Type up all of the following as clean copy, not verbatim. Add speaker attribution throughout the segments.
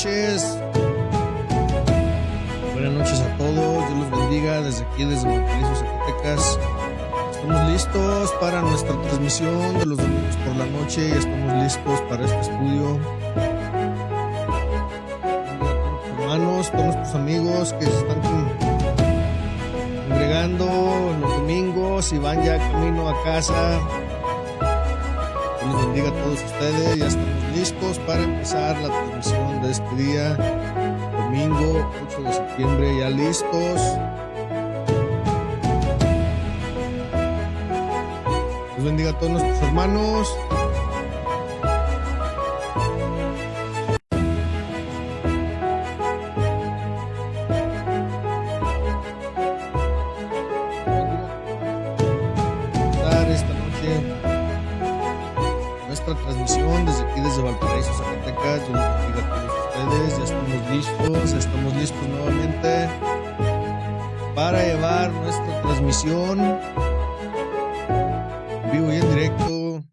Speaker 1: noches. Buenas noches a todos. Dios los bendiga desde aquí, desde Valparaíso, Zacatecas. Estamos listos para nuestra transmisión de los domingos por la noche. Ya estamos listos para este estudio. Hermanos, todos nuestros amigos que se están congregando los domingos y van ya camino a casa. Dios los bendiga a todos ustedes. Ya estamos listos para empezar la transmisión de este día, domingo 8 de septiembre, ya listos. Dios bendiga a todos nuestros hermanos. Esta noche nuestra transmisión desde aquí, desde Valparaíso, Zacatecas. Dios los bendiga a todos ustedes. Ya estamos listos nuevamente para llevar nuestra transmisión en vivo y en directo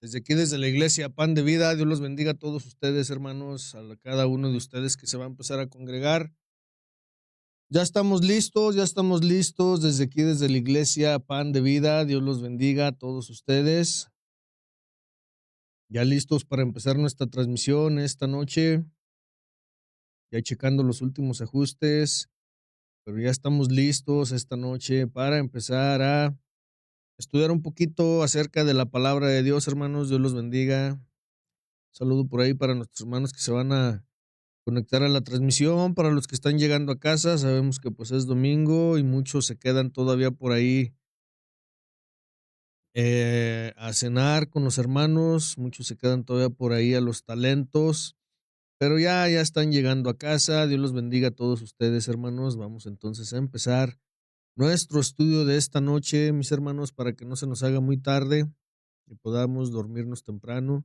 Speaker 1: desde aquí, desde la iglesia Pan de Vida. Dios los bendiga a todos ustedes, hermanos, a cada uno de ustedes que se va a empezar a congregar. Ya estamos listos desde aquí, desde la iglesia Pan de Vida. Dios los bendiga a todos ustedes. Ya listos para empezar nuestra transmisión esta noche. Ya checando los últimos ajustes, pero ya estamos listos esta noche para empezar a estudiar un poquito acerca de la palabra de Dios, hermanos. Dios los bendiga. Un saludo por ahí para nuestros hermanos que se van a conectar a la transmisión, para los que están llegando a casa. Sabemos que pues es domingo y muchos se quedan todavía por ahí a cenar con los hermanos, muchos se quedan todavía por ahí a los talentos, pero ya están llegando a casa. Dios los bendiga a todos ustedes, hermanos. Vamos entonces a empezar nuestro estudio de esta noche, mis hermanos, para que no se nos haga muy tarde y podamos dormirnos temprano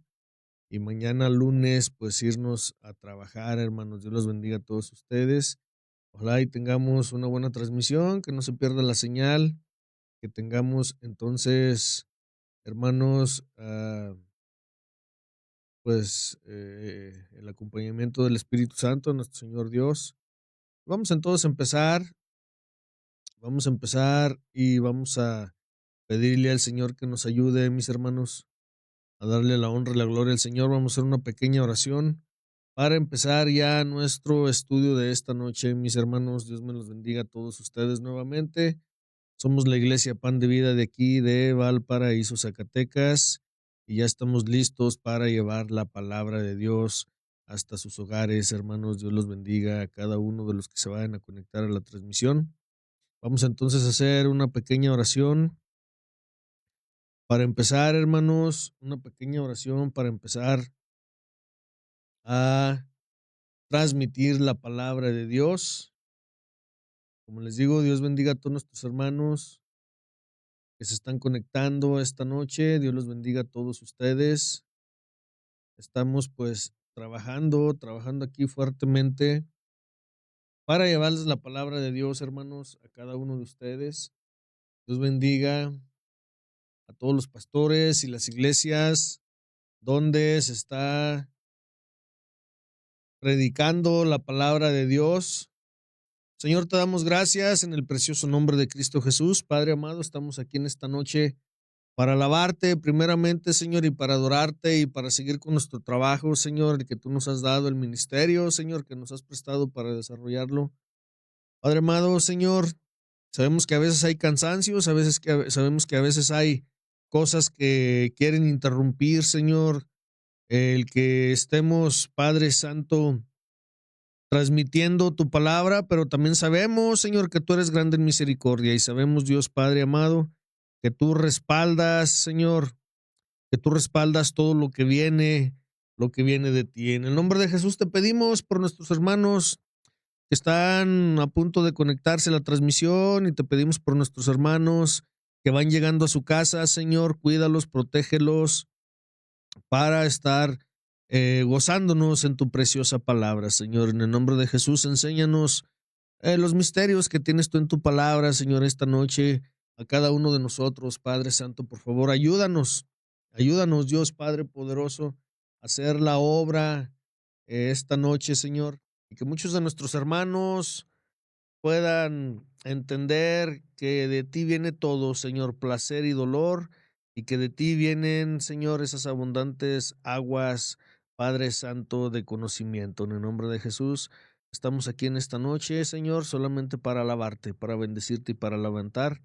Speaker 1: y mañana lunes pues irnos a trabajar, hermanos. Dios los bendiga a todos ustedes. Ojalá y tengamos una buena transmisión, que no se pierda la señal, que tengamos entonces, hermanos, el acompañamiento del Espíritu Santo, nuestro Señor Dios. Vamos entonces a empezar y vamos a pedirle al Señor que nos ayude, mis hermanos, a darle la honra y la gloria al Señor. Vamos a hacer una pequeña oración para empezar ya nuestro estudio de esta noche, mis hermanos. Dios me los bendiga a todos ustedes nuevamente. Somos la iglesia Pan de Vida de aquí, de Valparaíso, Zacatecas, y ya estamos listos para llevar la palabra de Dios hasta sus hogares, hermanos. Dios los bendiga a cada uno de los que se vayan a conectar a la transmisión. Vamos entonces a hacer una pequeña oración para empezar, hermanos, una pequeña oración para empezar a transmitir la palabra de Dios. Como les digo, Dios bendiga a todos nuestros hermanos que se están conectando esta noche. Dios los bendiga a todos ustedes. Estamos pues trabajando aquí fuertemente para llevarles la palabra de Dios, hermanos, a cada uno de ustedes. Dios bendiga a todos los pastores y las iglesias donde se está predicando la palabra de Dios. Señor, te damos gracias en el precioso nombre de Cristo Jesús. Padre amado, estamos aquí en esta noche para alabarte primeramente, Señor, y para adorarte y para seguir con nuestro trabajo, Señor, el que tú nos has dado, el ministerio, Señor, que nos has prestado para desarrollarlo. Padre amado, Señor, sabemos que a veces hay cansancios, sabemos que a veces hay cosas que quieren interrumpir, Señor, el que estemos, Padre Santo, transmitiendo tu palabra, pero también sabemos, Señor, que tú eres grande en misericordia y sabemos, Dios Padre amado, que tú respaldas, Señor, que tú respaldas todo lo que viene de ti. En el nombre de Jesús te pedimos por nuestros hermanos que están a punto de conectarse a la transmisión y te pedimos por nuestros hermanos que van llegando a su casa, Señor, cuídalos, protégelos para estar gozándonos en tu preciosa palabra, Señor. En el nombre de Jesús, enséñanos los misterios que tienes tú en tu palabra, Señor, esta noche a cada uno de nosotros. Padre Santo, por favor, ayúdanos, Dios Padre poderoso, a hacer la obra esta noche, Señor, y que muchos de nuestros hermanos puedan entender que de ti viene todo, Señor, placer y dolor, y que de ti vienen, Señor, esas abundantes aguas, Padre Santo, de conocimiento. En el nombre de Jesús, estamos aquí en esta noche, Señor, solamente para alabarte, para bendecirte y para levantar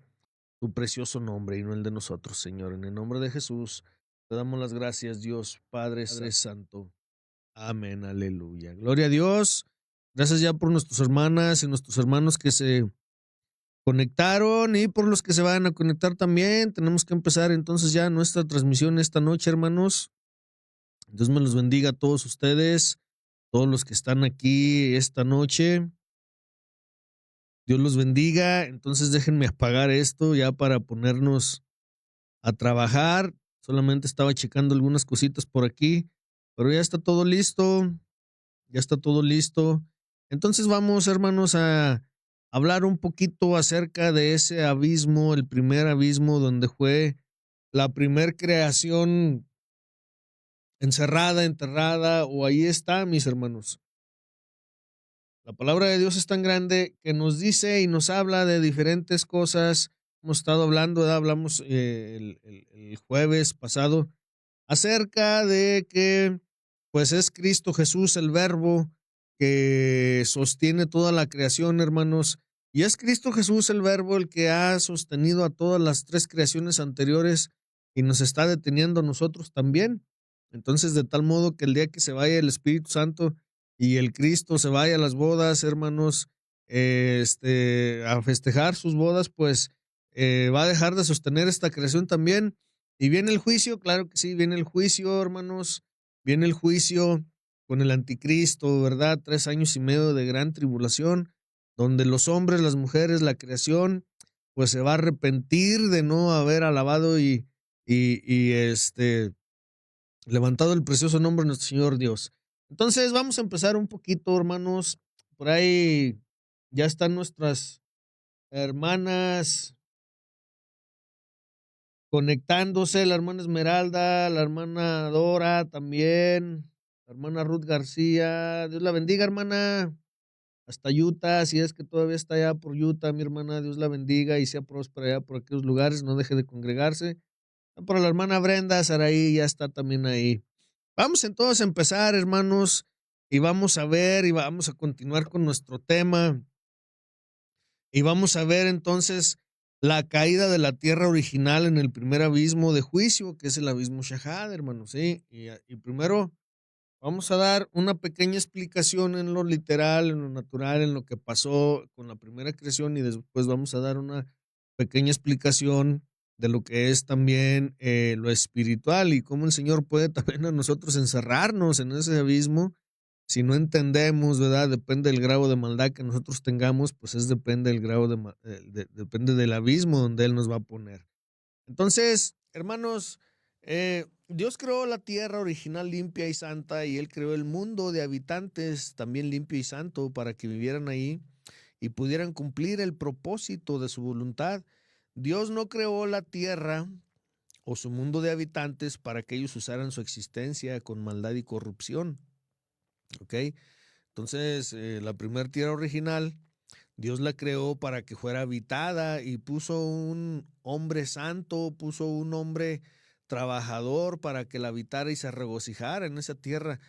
Speaker 1: tu precioso nombre y no el de nosotros, Señor. En el nombre de Jesús, te damos las gracias, Dios, Padre Santo. Amén, aleluya. Gloria a Dios. Gracias ya por nuestras hermanas y nuestros hermanos que se conectaron y por los que se van a conectar también. Tenemos que empezar entonces ya nuestra transmisión esta noche, hermanos. Dios me los bendiga a todos ustedes, todos los que están aquí esta noche. Dios los bendiga. Entonces déjenme apagar esto ya para ponernos a trabajar. Solamente estaba checando algunas cositas por aquí, pero ya está todo listo. Ya está todo listo. Entonces vamos, hermanos, a hablar un poquito acerca de ese abismo, el primer abismo donde fue la primer creación encerrada, enterrada, o ahí está, mis hermanos. La palabra de Dios es tan grande que nos dice y nos habla de diferentes cosas. Hemos estado hablando, ¿verdad? Hablamos el jueves pasado acerca de que pues es Cristo Jesús el verbo que sostiene toda la creación, hermanos, y es Cristo Jesús el verbo el que ha sostenido a todas las tres creaciones anteriores y nos está deteniendo a nosotros también. Entonces, de tal modo que el día que se vaya el Espíritu Santo y el Cristo se vaya a las bodas, hermanos, a festejar sus bodas, pues va a dejar de sostener esta creación también. Y viene el juicio, claro que sí, viene el juicio, hermanos, viene el juicio con el anticristo, ¿verdad? 3 años y medio de gran tribulación, donde los hombres, las mujeres, la creación, pues se va a arrepentir de no haber alabado y levantado el precioso nombre de nuestro Señor Dios. Entonces vamos a empezar un poquito, hermanos. Por ahí ya están nuestras hermanas conectándose, la hermana Esmeralda, la hermana Dora también, la hermana Ruth García. Dios la bendiga, hermana. Hasta Utah, si es que todavía está allá por Utah, mi hermana, Dios la bendiga y sea próspera allá por aquellos lugares, no deje de congregarse. Por la hermana Brenda, Saraí ya está también ahí. Vamos entonces a empezar, hermanos, y vamos a ver y vamos a continuar con nuestro tema. Y vamos a ver entonces la caída de la tierra original en el primer abismo de juicio, que es el abismo Shahad, hermanos, ¿sí? Y primero vamos a dar una pequeña explicación en lo literal, en lo natural, en lo que pasó con la primera creación y después vamos a dar una pequeña explicación de lo que es también lo espiritual y cómo el Señor puede también a nosotros encerrarnos en ese abismo si no entendemos, ¿verdad? Depende del grado de maldad que nosotros tengamos, pues depende del grado depende del abismo donde Él nos va a poner. Entonces, hermanos, Dios creó la tierra original limpia y santa y Él creó el mundo de habitantes también limpio y santo para que vivieran ahí y pudieran cumplir el propósito de su voluntad. Dios no creó la tierra o su mundo de habitantes para que ellos usaran su existencia con maldad y corrupción. ¿Ok? Entonces, la primera tierra original, Dios la creó para que fuera habitada y puso un hombre santo, puso un hombre trabajador para que la habitara y se regocijara en esa tierra.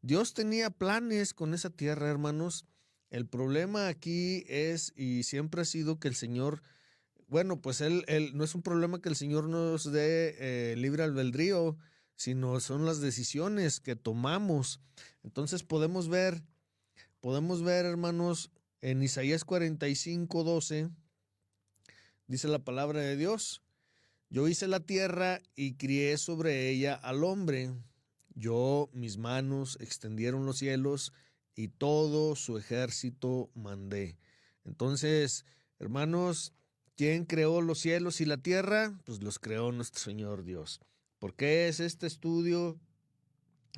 Speaker 1: Dios tenía planes con esa tierra, hermanos. El problema aquí es, y siempre ha sido que el Señor, bueno, pues él no es un problema que el Señor nos dé libre albedrío, sino son las decisiones que tomamos. Entonces podemos ver, hermanos, en Isaías 45:12, dice la palabra de Dios: yo hice la tierra y crié sobre ella al hombre. Yo, mis manos extendieron los cielos y todo su ejército mandé. Entonces, hermanos, ¿quién creó los cielos y la tierra? Pues los creó nuestro Señor Dios. ¿Por qué es este estudio?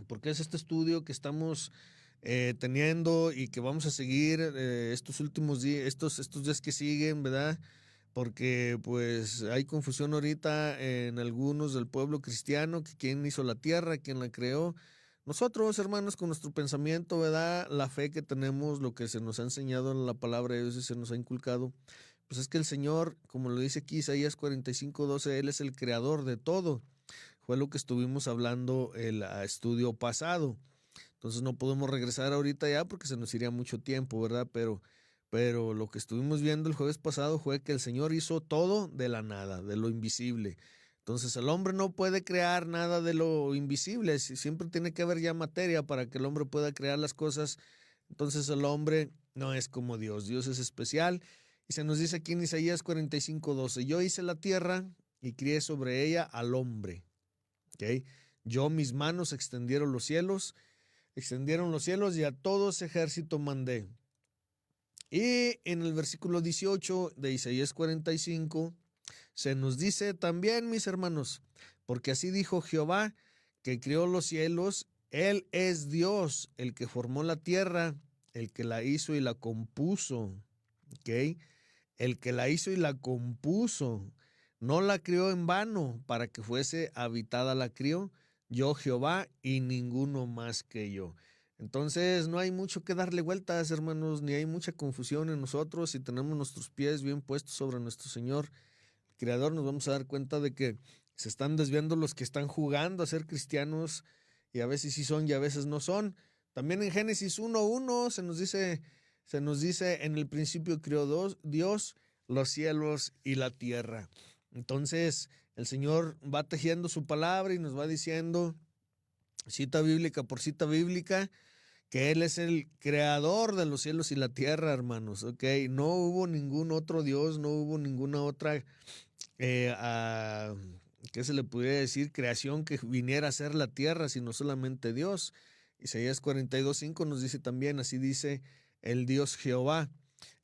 Speaker 1: ¿Por qué es este estudio que estamos teniendo y que vamos a seguir estos últimos días, estos días que siguen, ¿verdad? Porque pues hay confusión ahorita en algunos del pueblo cristiano, que quién hizo la tierra, quién la creó. nosotros, hermanos, con nuestro pensamiento, ¿verdad? La fe que tenemos, lo que se nos ha enseñado en la palabra de Dios y se nos ha inculcado, pues es que el Señor, como lo dice aquí Isaías 45:12, Él es el creador de todo. Fue lo que estuvimos hablando el estudio pasado. Entonces no podemos regresar ahorita ya porque se nos iría mucho tiempo, ¿verdad? Pero lo que estuvimos viendo el jueves pasado fue que el Señor hizo todo de la nada, de lo invisible. Entonces el hombre no puede crear nada de lo invisible, siempre tiene que haber ya materia para que el hombre pueda crear las cosas. Entonces el hombre no es como Dios, Dios es especial. Y se nos dice aquí en Isaías 45:12, yo hice la tierra y crié sobre ella al hombre. ¿Okay? Yo mis manos extendieron los cielos y a todo ese ejército mandé. Y en el versículo 18 de Isaías 45 se nos dice también, mis hermanos, porque así dijo Jehová, que creó los cielos, Él es Dios, el que formó la tierra, el que la hizo y la compuso. ¿Ok? El que la hizo y la compuso, no la crió en vano, para que fuese habitada la crió, yo Jehová y ninguno más que yo. Entonces no hay mucho que darle vueltas, hermanos, ni hay mucha confusión en nosotros. Si tenemos nuestros pies bien puestos sobre nuestro Señor, el Creador, nos vamos a dar cuenta de que se están desviando los que están jugando a ser cristianos y a veces sí son y a veces no son. También en Génesis 1:1 se nos dice, en el principio creó Dios los cielos y la tierra. Entonces, el Señor va tejiendo su palabra y nos va diciendo, cita bíblica por cita bíblica, que Él es el creador de los cielos y la tierra, hermanos, ¿ok? No hubo ningún otro Dios, no hubo ninguna otra, ¿qué se le pudiera decir? Creación que viniera a ser la tierra, sino solamente Dios. Isaías 42:5 nos dice también, así dice el Dios Jehová,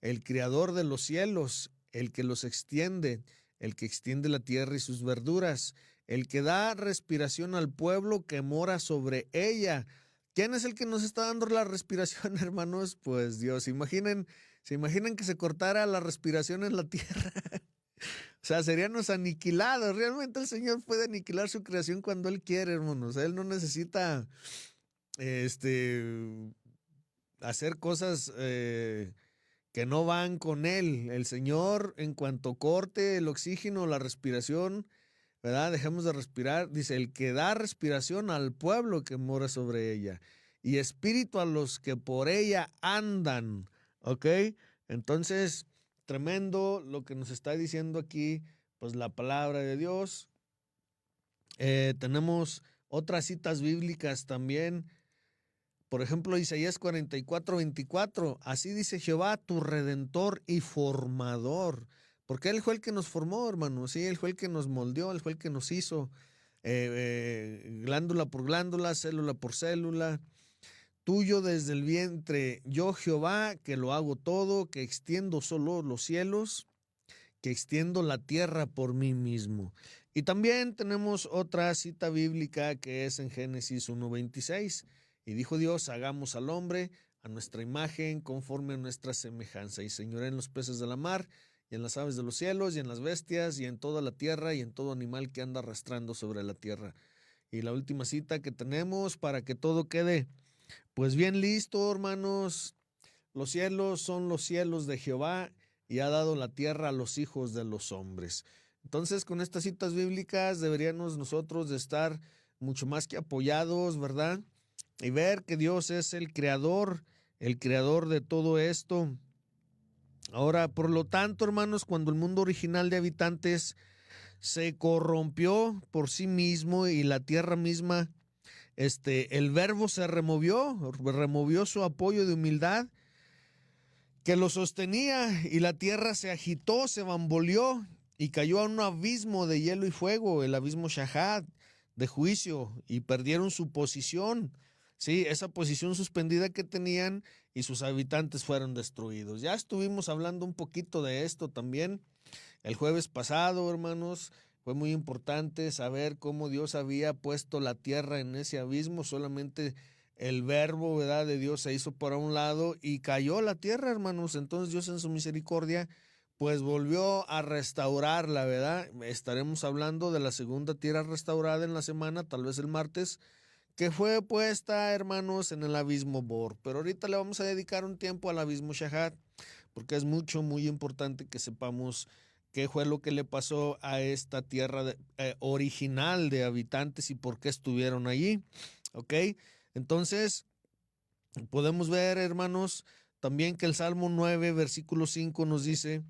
Speaker 1: el creador de los cielos, el que los extiende, el que extiende la tierra y sus verduras, el que da respiración al pueblo que mora sobre ella. ¿Quién es el que nos está dando la respiración, hermanos? Pues Dios. Se imaginan que se cortara la respiración en la tierra. O sea, seríamos aniquilados. Realmente el Señor puede aniquilar su creación cuando Él quiere, hermanos. Él no necesita hacer cosas que no van con Él. El Señor, en cuanto corte el oxígeno, la respiración, ¿verdad? Dejemos de respirar. Dice, el que da respiración al pueblo que mora sobre ella y espíritu a los que por ella andan. ¿Ok? Entonces, tremendo lo que nos está diciendo aquí, pues la palabra de Dios. Tenemos otras citas bíblicas también. Por ejemplo, Isaías 44:24. Así dice Jehová, tu redentor y formador. Porque Él fue el que nos formó, hermano. Sí, Él fue el que nos moldeó, Él fue el que nos hizo, glándula por glándula, célula por célula. Tuyo desde el vientre, yo Jehová, que lo hago todo, que extiendo solo los cielos, que extiendo la tierra por mí mismo. Y también tenemos otra cita bíblica que es en Génesis 1:26. Y dijo Dios, hagamos al hombre a nuestra imagen, conforme a nuestra semejanza, y señoré en los peces de la mar, y en las aves de los cielos, y en las bestias, y en toda la tierra, y en todo animal que anda arrastrando sobre la tierra. Y la última cita que tenemos para que todo quede pues bien listo, hermanos. Los cielos son los cielos de Jehová, y ha dado la tierra a los hijos de los hombres. Entonces, con estas citas bíblicas deberíamos nosotros de estar mucho más que apoyados, ¿verdad? Y ver que Dios es el creador de todo esto. Ahora, por lo tanto, hermanos, cuando el mundo original de habitantes se corrompió por sí mismo y la tierra misma, el verbo se removió su apoyo de humildad que lo sostenía, y la tierra se agitó, se bamboleó y cayó a un abismo de hielo y fuego, el abismo Shahad, de juicio, y perdieron su posición. Sí, esa posición suspendida que tenían, y sus habitantes fueron destruidos. Ya estuvimos hablando un poquito de esto también el jueves pasado, hermanos. Fue muy importante saber cómo Dios había puesto la tierra en ese abismo. Solamente el verbo, ¿verdad?, de Dios se hizo para un lado y cayó la tierra, hermanos. Entonces Dios en su misericordia pues volvió a restaurarla, ¿verdad? Estaremos hablando de la segunda tierra restaurada en la semana, tal vez el martes, que fue puesta, hermanos, en el abismo Bor. Pero ahorita le vamos a dedicar un tiempo al abismo Shahad, porque es muy importante que sepamos qué fue lo que le pasó a esta tierra original de habitantes y por qué estuvieron allí. ¿Ok? Entonces, podemos ver, hermanos, también que el Salmo 9, versículo 5 nos dice,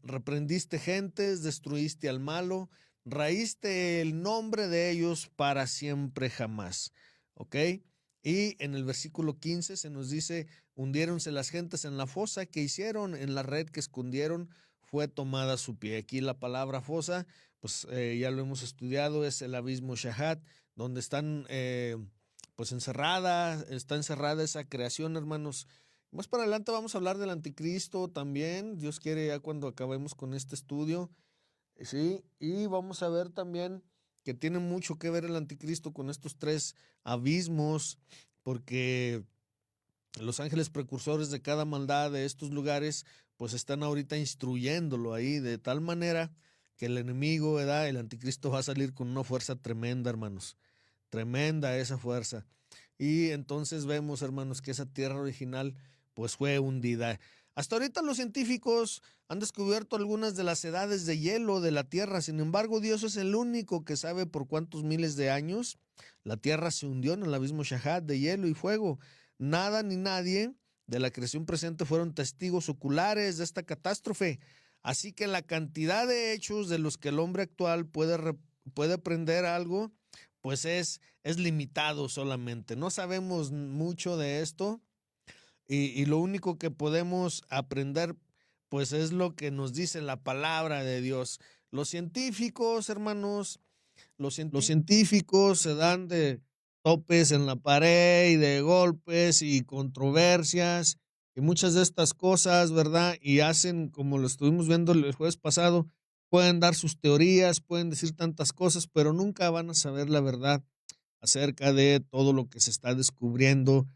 Speaker 1: reprendiste gentes, destruiste al malo, raíste el nombre de ellos para siempre jamás. ¿Ok? Y en el versículo 15 se nos dice, hundiéronse las gentes en la fosa que hicieron, en la red que escondieron, fue tomada su pie. Aquí la palabra fosa, pues ya lo hemos estudiado, es el abismo Shahad, donde están pues está encerrada esa creación, hermanos. Más para adelante vamos a hablar del anticristo también, Dios quiere ya cuando acabemos con este estudio, ¿sí? Y vamos a ver también que tiene mucho que ver el anticristo con estos tres abismos, porque los ángeles precursores de cada maldad de estos lugares, pues están ahorita instruyéndolo ahí de tal manera que el enemigo, ¿verdad? El anticristo va a salir con una fuerza tremenda, hermanos, tremenda esa fuerza. Y entonces vemos, hermanos, que esa tierra original pues fue hundida. Hasta ahorita los científicos han descubierto algunas de las edades de hielo de la Tierra. Sin embargo, Dios es el único que sabe por cuántos miles de años la Tierra se hundió en el abismo Shahad de hielo y fuego. Nada ni nadie de la creación presente fueron testigos oculares de esta catástrofe. Así que la cantidad de hechos de los que el hombre actual puede aprender algo, pues es limitado solamente. No sabemos mucho de esto y lo único que podemos aprender, pues es lo que nos dice la palabra de Dios. Los científicos, hermanos, los científicos se dan de topes en la pared y de golpes y controversias y muchas de estas cosas, ¿verdad? Y hacen, como lo estuvimos viendo el jueves pasado, pueden dar sus teorías, pueden decir tantas cosas, pero nunca van a saber la verdad acerca de todo lo que se está descubriendo.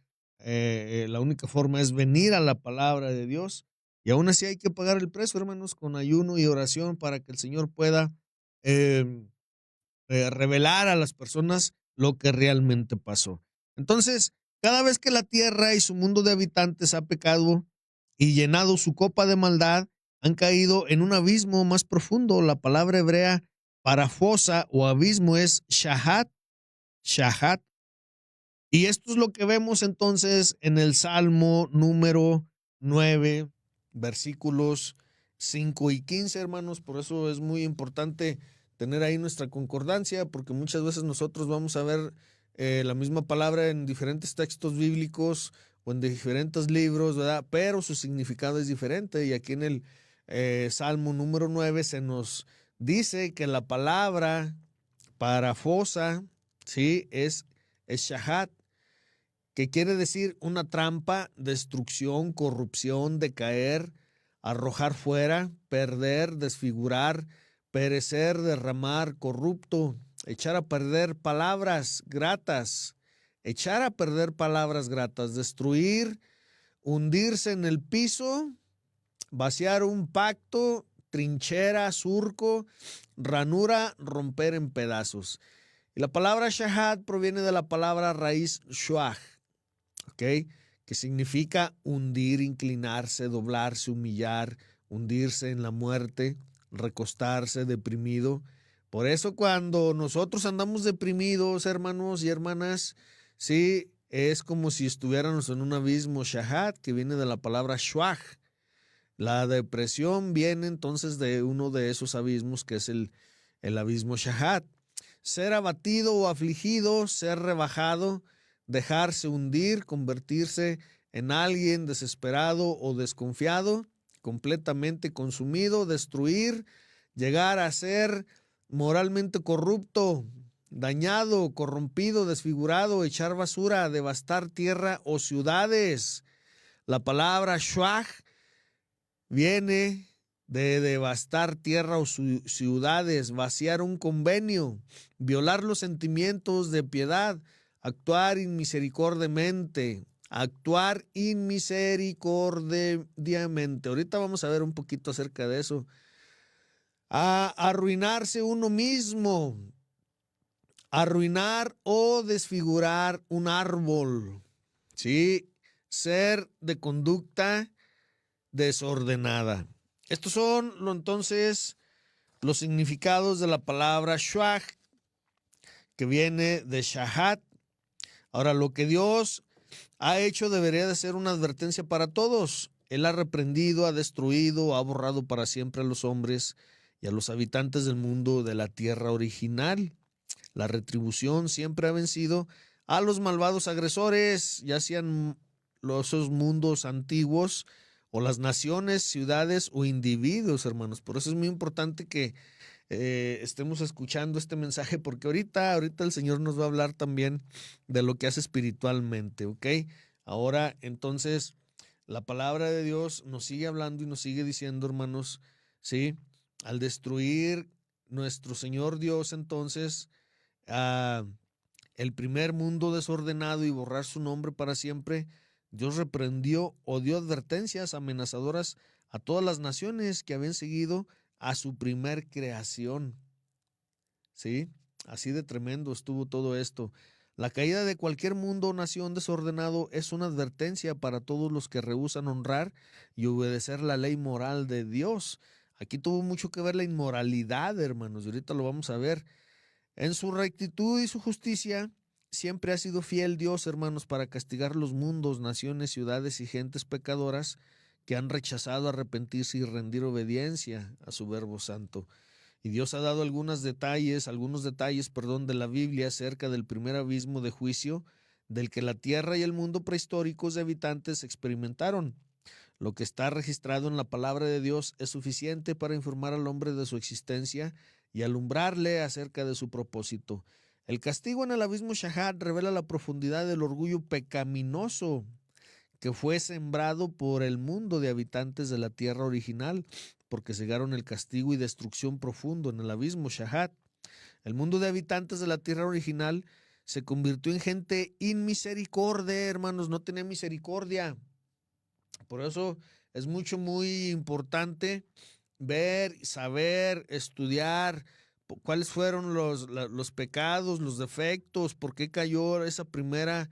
Speaker 1: La única forma es venir a la palabra de Dios y aún así hay que pagar el precio, hermanos, con ayuno y oración para que el Señor pueda eh, revelar a las personas lo que realmente pasó. Entonces, cada vez que la tierra y su mundo de habitantes ha pecado y llenado su copa de maldad, han caído en un abismo más profundo. La palabra hebrea para fosa o abismo es shahat, shahat. Y esto es lo que vemos entonces en el Salmo número 9, versículos 5 y 15, hermanos. Por eso es muy importante tener ahí nuestra concordancia, porque muchas veces nosotros vamos a ver la misma palabra en diferentes textos bíblicos o en diferentes libros, ¿verdad? Pero su significado es diferente. Y aquí en el Salmo número 9 se nos dice que la palabra para fosa, ¿sí? Es shahat, que quiere decir una trampa, destrucción, corrupción, decaer, arrojar fuera, perder, desfigurar, perecer, derramar, corrupto, echar a perder palabras gratas, echar a perder palabras gratas, destruir, hundirse en el piso, vaciar un pacto, trinchera, surco, ranura, romper en pedazos. Y la palabra shahad proviene de la palabra raíz shuach, ¿ok? Que significa hundir, inclinarse, doblarse, humillar, hundirse en la muerte, recostarse, deprimido. Por eso cuando nosotros andamos deprimidos, hermanos y hermanas, sí, es como si estuviéramos en un abismo shahad, que viene de la palabra shuach. La depresión viene entonces de uno de esos abismos que es el abismo shahad. Ser abatido o afligido, ser rebajado, dejarse hundir, convertirse en alguien desesperado o desconfiado, completamente consumido, destruir, llegar a ser moralmente corrupto, dañado, corrompido, desfigurado, echar basura, devastar tierra o ciudades. La palabra shuach viene de devastar tierra o ciudades, vaciar un convenio, violar los sentimientos de piedad, actuar inmisericordiamente, actuar inmisericordiamente. Ahorita vamos a ver un poquito acerca de eso. A arruinarse uno mismo, arruinar o desfigurar un árbol, ¿sí? Ser de conducta desordenada. Estos son entonces los significados de la palabra shwach, que viene de shahat. Ahora, lo que Dios ha hecho debería de ser una advertencia para todos. Él ha reprendido, ha destruido, ha borrado para siempre a los hombres y a los habitantes del mundo de la tierra original. La retribución siempre ha vencido a los malvados agresores, ya sean esos mundos antiguos o las naciones, ciudades o individuos, hermanos. Por eso es muy importante que estemos escuchando este mensaje, porque ahorita el Señor nos va a hablar también de lo que hace espiritualmente, ¿ok? Ahora, entonces, la palabra de Dios nos sigue hablando y nos sigue diciendo, hermanos, ¿sí? Al destruir nuestro Señor Dios, entonces, el primer mundo desordenado y borrar su nombre para siempre, Dios reprendió o dio advertencias amenazadoras a todas las naciones que habían seguido a su primer creación. ¿Sí? Así de tremendo estuvo todo esto. La caída de cualquier mundo o nación desordenado es una advertencia para todos los que rehúsan honrar y obedecer la ley moral de Dios. Aquí tuvo mucho que ver la inmoralidad, hermanos, y ahorita lo vamos a ver. En su rectitud y su justicia, siempre ha sido fiel Dios, hermanos, para castigar los mundos, naciones, ciudades y gentes pecadoras que han rechazado arrepentirse y rendir obediencia a su verbo santo. Y Dios ha dado algunos detalles, de la Biblia acerca del primer abismo de juicio del que la tierra y el mundo prehistóricos de habitantes experimentaron. Lo que está registrado en la palabra de Dios es suficiente para informar al hombre de su existencia y alumbrarle acerca de su propósito. El castigo en el abismo Shahat revela la profundidad del orgullo pecaminoso que fue sembrado por el mundo de habitantes de la tierra original, porque cegaron el castigo y destrucción profundo en el abismo Shahat. El mundo de habitantes de la tierra original se convirtió en gente inmisericordia, hermanos, no tenía misericordia. Por eso es muy importante ver, saber, estudiar cuáles fueron los pecados, los defectos, por qué cayó esa primera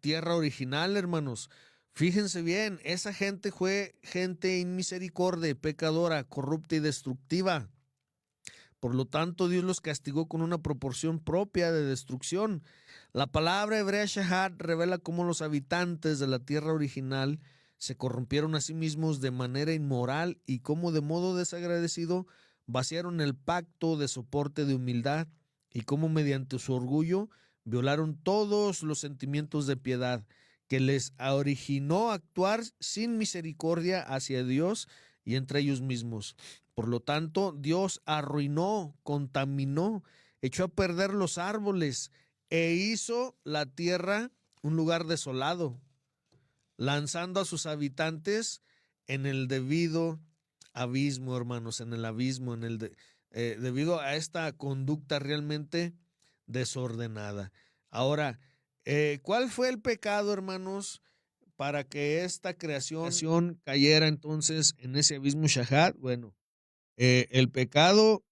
Speaker 1: tierra original, hermanos. Fíjense bien, esa gente fue gente inmisericordia, pecadora, corrupta y destructiva. Por lo tanto, Dios los castigó con una proporción propia de destrucción. La palabra hebrea Shahat revela cómo los habitantes de la tierra original se corrompieron a sí mismos de manera inmoral y cómo de modo desagradecido vaciaron el pacto de soporte de humildad y cómo mediante su orgullo violaron todos los sentimientos de piedad que les originó actuar sin misericordia hacia Dios y entre ellos mismos. Por lo tanto, Dios arruinó, contaminó, echó a perder los árboles e hizo la tierra un lugar desolado, lanzando a sus habitantes en el debido abismo, hermanos, en el abismo, debido a esta conducta realmente desordenada. Ahora, ¿cuál fue el pecado, hermanos, para que esta creación cayera entonces en ese abismo Shahat? Bueno, el pecado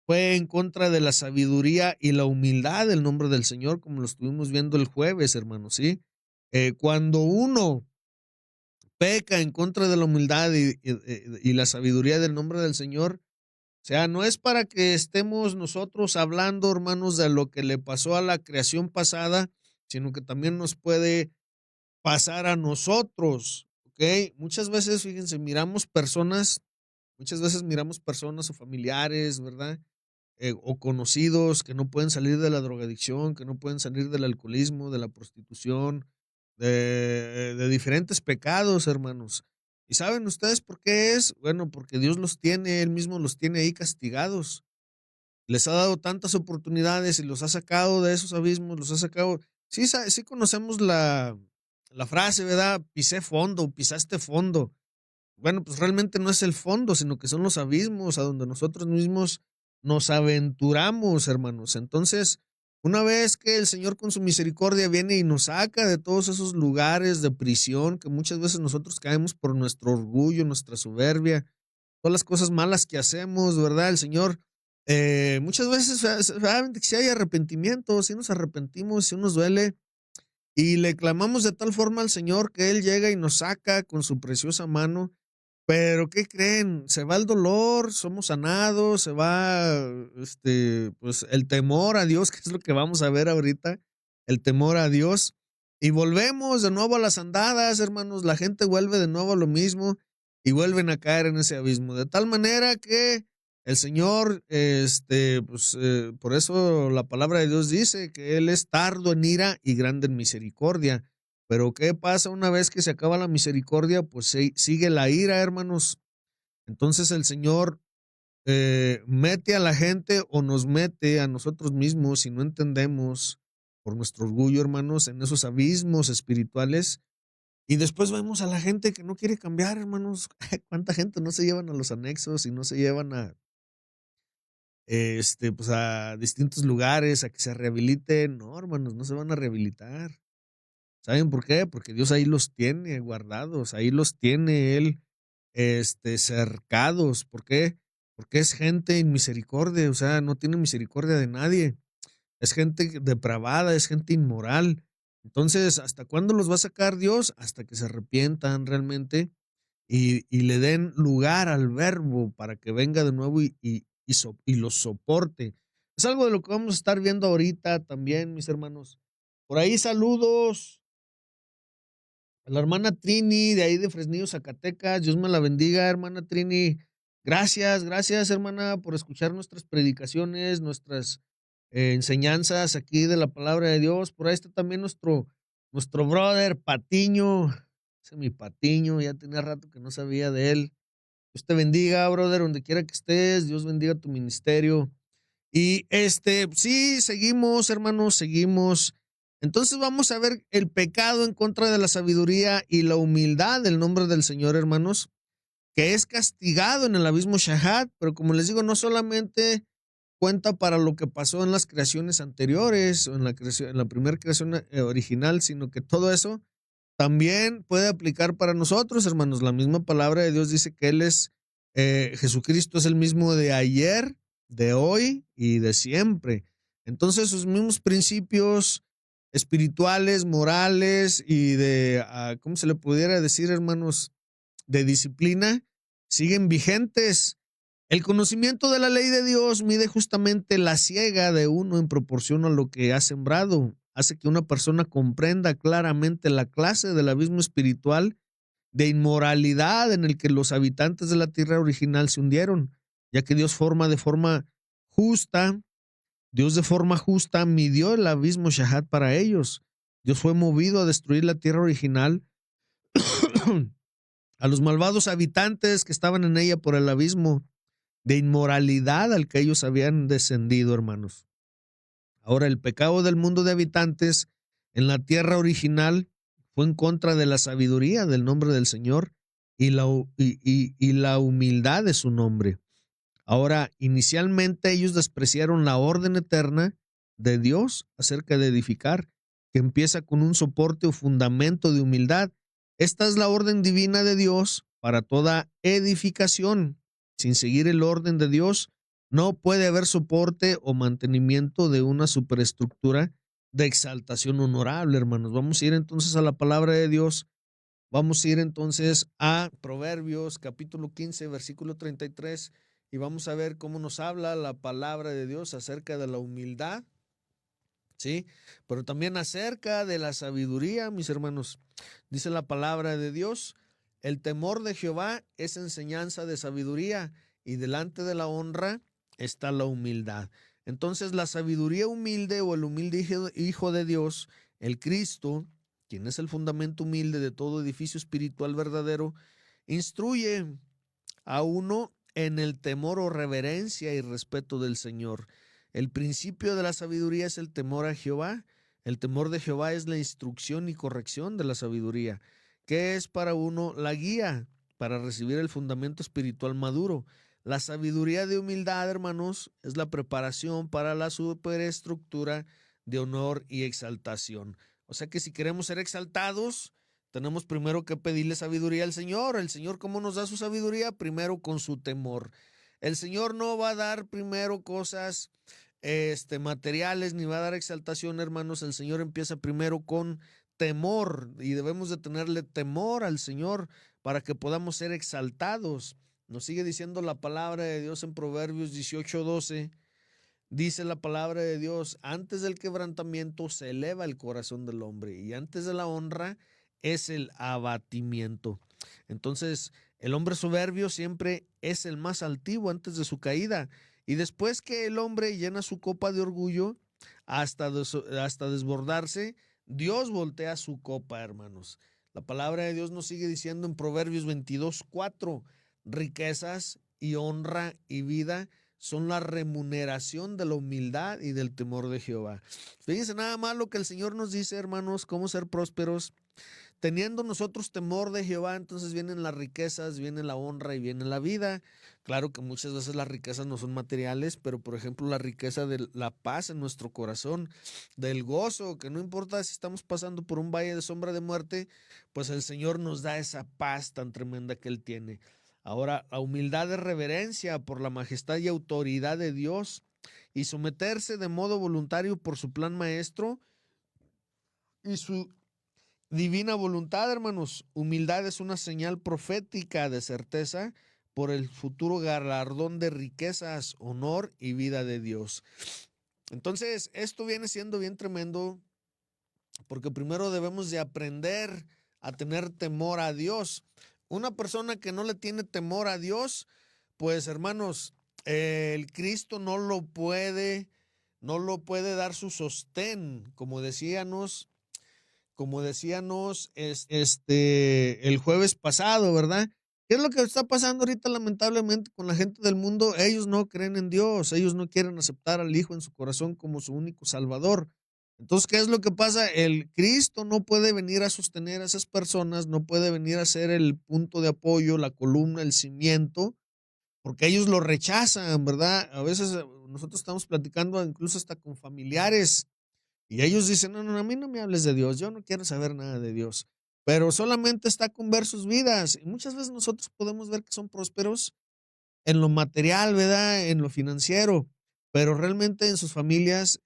Speaker 1: fue en contra de la sabiduría y la humildad del nombre del Señor, como lo estuvimos viendo el jueves, hermanos, ¿sí? Cuando uno peca en contra de la humildad y la sabiduría del nombre del Señor, o sea, no es para que estemos nosotros hablando, hermanos, de lo que le pasó a la creación pasada, sino que también nos puede pasar a nosotros, ¿ok? Muchas veces miramos personas o familiares, ¿verdad? O conocidos que no pueden salir de la drogadicción, que no pueden salir del alcoholismo, de la prostitución, de diferentes pecados, hermanos. ¿Y saben ustedes por qué es? Bueno, porque Dios los tiene, Él mismo los tiene ahí castigados. Les ha dado tantas oportunidades y los ha sacado de esos abismos, los ha sacado. Sí, sí conocemos la frase, ¿verdad? Pisé fondo, pisaste fondo. Bueno, pues realmente no es el fondo, sino que son los abismos a donde nosotros mismos nos aventuramos, hermanos. Entonces, una vez que el Señor con su misericordia viene y nos saca de todos esos lugares de prisión que muchas veces nosotros caemos por nuestro orgullo, nuestra soberbia, todas las cosas malas que hacemos, ¿verdad? El Señor muchas veces, realmente, si hay arrepentimiento, si nos arrepentimos, si nos duele, y le clamamos de tal forma al Señor que Él llega y nos saca con su preciosa mano. Pero, ¿qué creen? Se va el dolor, somos sanados, se va, pues, el temor a Dios, que es lo que vamos a ver ahorita, el temor a Dios, y volvemos de nuevo a las andadas, hermanos, la gente vuelve de nuevo a lo mismo y vuelven a caer en ese abismo, de tal manera que el Señor, pues, por eso la palabra de Dios dice que Él es tardo en ira y grande en misericordia. Pero ¿qué pasa una vez que se acaba la misericordia? Pues sigue la ira, hermanos. Entonces el Señor mete a la gente o nos mete a nosotros mismos si no entendemos por nuestro orgullo, hermanos, en esos abismos espirituales. Y después vemos a la gente que no quiere cambiar, hermanos. ¿Cuánta gente no se llevan a los anexos y no se llevan a, pues a distintos lugares a que se rehabiliten? No, hermanos, no se van a rehabilitar. ¿Saben por qué? Porque Dios ahí los tiene guardados, ahí los tiene Él, cercados. ¿Por qué? Porque es gente en misericordia, o sea, no tiene misericordia de nadie. Es gente depravada, es gente inmoral. Entonces, ¿hasta cuándo los va a sacar Dios? Hasta que se arrepientan realmente y le den lugar al verbo para que venga de nuevo y los soporte. Es algo de lo que vamos a estar viendo ahorita también, mis hermanos. Por ahí saludos a la hermana Trini, de ahí de Fresnillo, Zacatecas. Dios me la bendiga, hermana Trini. Gracias, gracias, hermana, por escuchar nuestras predicaciones, nuestras enseñanzas aquí de la palabra de Dios. Por ahí está también nuestro brother Patiño. Ese es mi Patiño, ya tenía rato que no sabía de él. Dios te bendiga, brother, donde quiera que estés. Dios bendiga tu ministerio. Y sí, seguimos, hermanos, seguimos. Entonces vamos a ver el pecado en contra de la sabiduría y la humildad del nombre del Señor, hermanos, que es castigado en el abismo Shahat, pero como les digo, no solamente cuenta para lo que pasó en las creaciones anteriores o en la primera creación original, sino que todo eso también puede aplicar para nosotros, hermanos. La misma palabra de Dios dice que Él es, Jesucristo es el mismo de ayer, de hoy y de siempre. Entonces, sus mismos principios espirituales, morales y de, ¿cómo se le pudiera decir, hermanos? De disciplina, siguen vigentes. El conocimiento de la ley de Dios mide justamente la siega de uno en proporción a lo que ha sembrado. Hace que una persona comprenda claramente la clase del abismo espiritual de inmoralidad en el que los habitantes de la tierra original se hundieron, ya que justa, Dios de forma justa midió el abismo Shahat para ellos. Dios fue movido a destruir la tierra original a los malvados habitantes que estaban en ella por el abismo de inmoralidad al que ellos habían descendido, hermanos. Ahora, el pecado del mundo de habitantes en la tierra original fue en contra de la sabiduría del nombre del Señor y la humildad de su nombre. Ahora, inicialmente ellos despreciaron la orden eterna de Dios acerca de edificar, que empieza con un soporte o fundamento de humildad. Esta es la orden divina de Dios para toda edificación. Sin seguir el orden de Dios, no puede haber soporte o mantenimiento de una superestructura de exaltación honorable, hermanos. Vamos a ir entonces a la palabra de Dios. Vamos a ir entonces a Proverbios capítulo 15, versículo 33, y vamos a ver cómo nos habla la palabra de Dios acerca de la humildad, ¿sí? Pero también acerca de la sabiduría, mis hermanos. Dice la palabra de Dios: el temor de Jehová es enseñanza de sabiduría, y delante de la honra está la humildad. Entonces, la sabiduría humilde o el humilde hijo de Dios, el Cristo, quien es el fundamento humilde de todo edificio espiritual verdadero, instruye a uno en el temor o reverencia y respeto del Señor. El principio de la sabiduría es el temor a Jehová. El temor de Jehová es la instrucción y corrección de la sabiduría, que es para uno la guía para recibir el fundamento espiritual maduro. La sabiduría de humildad, hermanos, es la preparación para la superestructura de honor y exaltación. O sea que si queremos ser exaltados, tenemos primero que pedirle sabiduría al Señor. El Señor, ¿cómo nos da su sabiduría? Primero con su temor. El Señor no va a dar primero cosas materiales, ni va a dar exaltación, hermanos. El Señor empieza primero con temor y debemos de tenerle temor al Señor para que podamos ser exaltados. Nos sigue diciendo la palabra de Dios en Proverbios 18:12. Dice la palabra de Dios, antes del quebrantamiento se eleva el corazón del hombre y antes de la honra es el abatimiento. Entonces, el hombre soberbio siempre es el más altivo antes de su caída. Y después que el hombre llena su copa de orgullo hasta desbordarse, Dios voltea su copa, hermanos. La palabra de Dios nos sigue diciendo en Proverbios 22:4, riquezas y honra y vida son la remuneración de la humildad y del temor de Jehová. Fíjense nada más lo que el Señor nos dice, hermanos, cómo ser prósperos. Teniendo nosotros temor de Jehová, entonces vienen las riquezas, viene la honra y viene la vida. Claro que muchas veces las riquezas no son materiales, pero por ejemplo la riqueza de la paz en nuestro corazón, del gozo, que no importa si estamos pasando por un valle de sombra de muerte, pues el Señor nos da esa paz tan tremenda que Él tiene. Ahora, la humildad de reverencia por la majestad y autoridad de Dios y someterse de modo voluntario por su plan maestro y su divina voluntad, hermanos. Humildad es una señal profética de certeza por el futuro galardón de riquezas, honor y vida de Dios. Entonces, esto viene siendo bien tremendo porque primero debemos de aprender a tener temor a Dios. Una persona que no le tiene temor a Dios, pues hermanos, el Cristo no lo puede dar su sostén, como decíamos, el jueves pasado, ¿verdad? ¿Qué es lo que está pasando ahorita lamentablemente con la gente del mundo? Ellos no creen en Dios, ellos no quieren aceptar al Hijo en su corazón como su único Salvador. Entonces, ¿qué es lo que pasa? El Cristo no puede venir a sostener a esas personas, no puede venir a ser el punto de apoyo, la columna, el cimiento, porque ellos lo rechazan, ¿verdad? A veces nosotros estamos platicando incluso hasta con familiares y ellos dicen, no, no, a mí no me hables de Dios, yo no quiero saber nada de Dios, pero solamente está con ver sus vidas. Y muchas veces nosotros podemos ver que son prósperos en lo material, ¿verdad? En lo financiero, pero realmente en sus familias,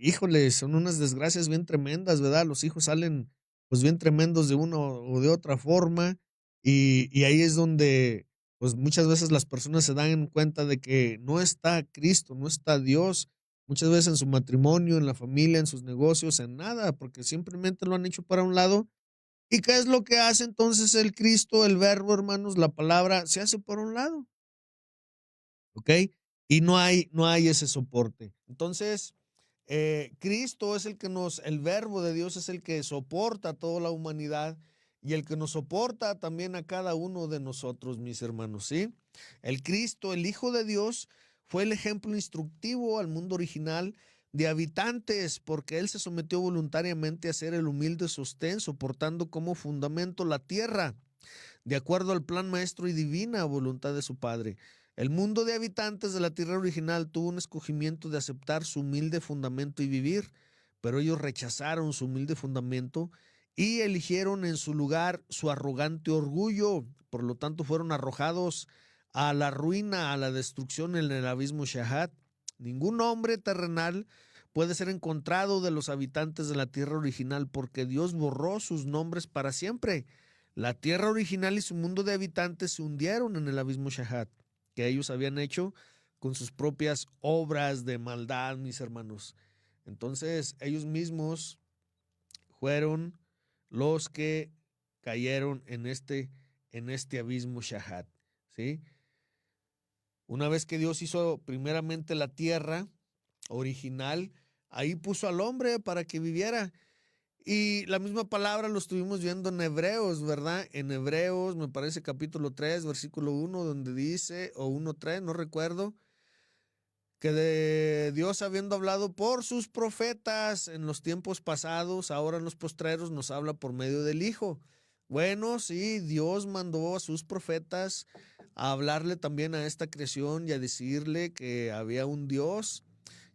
Speaker 1: híjole, son unas desgracias bien tremendas, ¿verdad? Los hijos salen pues bien tremendos de una o de otra forma y ahí es donde pues muchas veces las personas se dan cuenta de que no está Cristo, no está Dios, muchas veces en su matrimonio, en la familia, en sus negocios, en nada, porque simplemente lo han hecho para un lado. ¿Y qué es lo que hace entonces el Cristo, el verbo, hermanos? La palabra se hace por un lado, ¿ok? Y no hay ese soporte. Entonces, Cristo es el verbo de Dios es el que soporta a toda la humanidad y el que nos soporta también a cada uno de nosotros, mis hermanos, ¿sí? El Cristo, el Hijo de Dios, fue el ejemplo instructivo al mundo original de habitantes, porque Él se sometió voluntariamente a ser el humilde sostén, soportando como fundamento la tierra de acuerdo al plan maestro y divina voluntad de su Padre. El mundo de habitantes de la tierra original tuvo un escogimiento de aceptar su humilde fundamento y vivir, pero ellos rechazaron su humilde fundamento y eligieron en su lugar su arrogante orgullo. Por lo tanto, fueron arrojados a la ruina, a la destrucción en el abismo Shahat. Ningún hombre terrenal puede ser encontrado de los habitantes de la tierra original porque Dios borró sus nombres para siempre. La tierra original y su mundo de habitantes se hundieron en el abismo Shahat, que ellos habían hecho con sus propias obras de maldad, mis hermanos. Entonces, ellos mismos fueron los que cayeron en este abismo Shahat, ¿sí? Una vez que Dios hizo primeramente la tierra original, ahí puso al hombre para que viviera. Y la misma palabra lo estuvimos viendo en Hebreos, ¿verdad? En Hebreos, me parece capítulo 3 versículo 1 donde dice, o 1:3, no recuerdo, que de Dios habiendo hablado por sus profetas en los tiempos pasados, ahora en los postreros nos habla por medio del Hijo. Bueno, sí, Dios mandó a sus profetas a hablarle también a esta creación y a decirle que había un Dios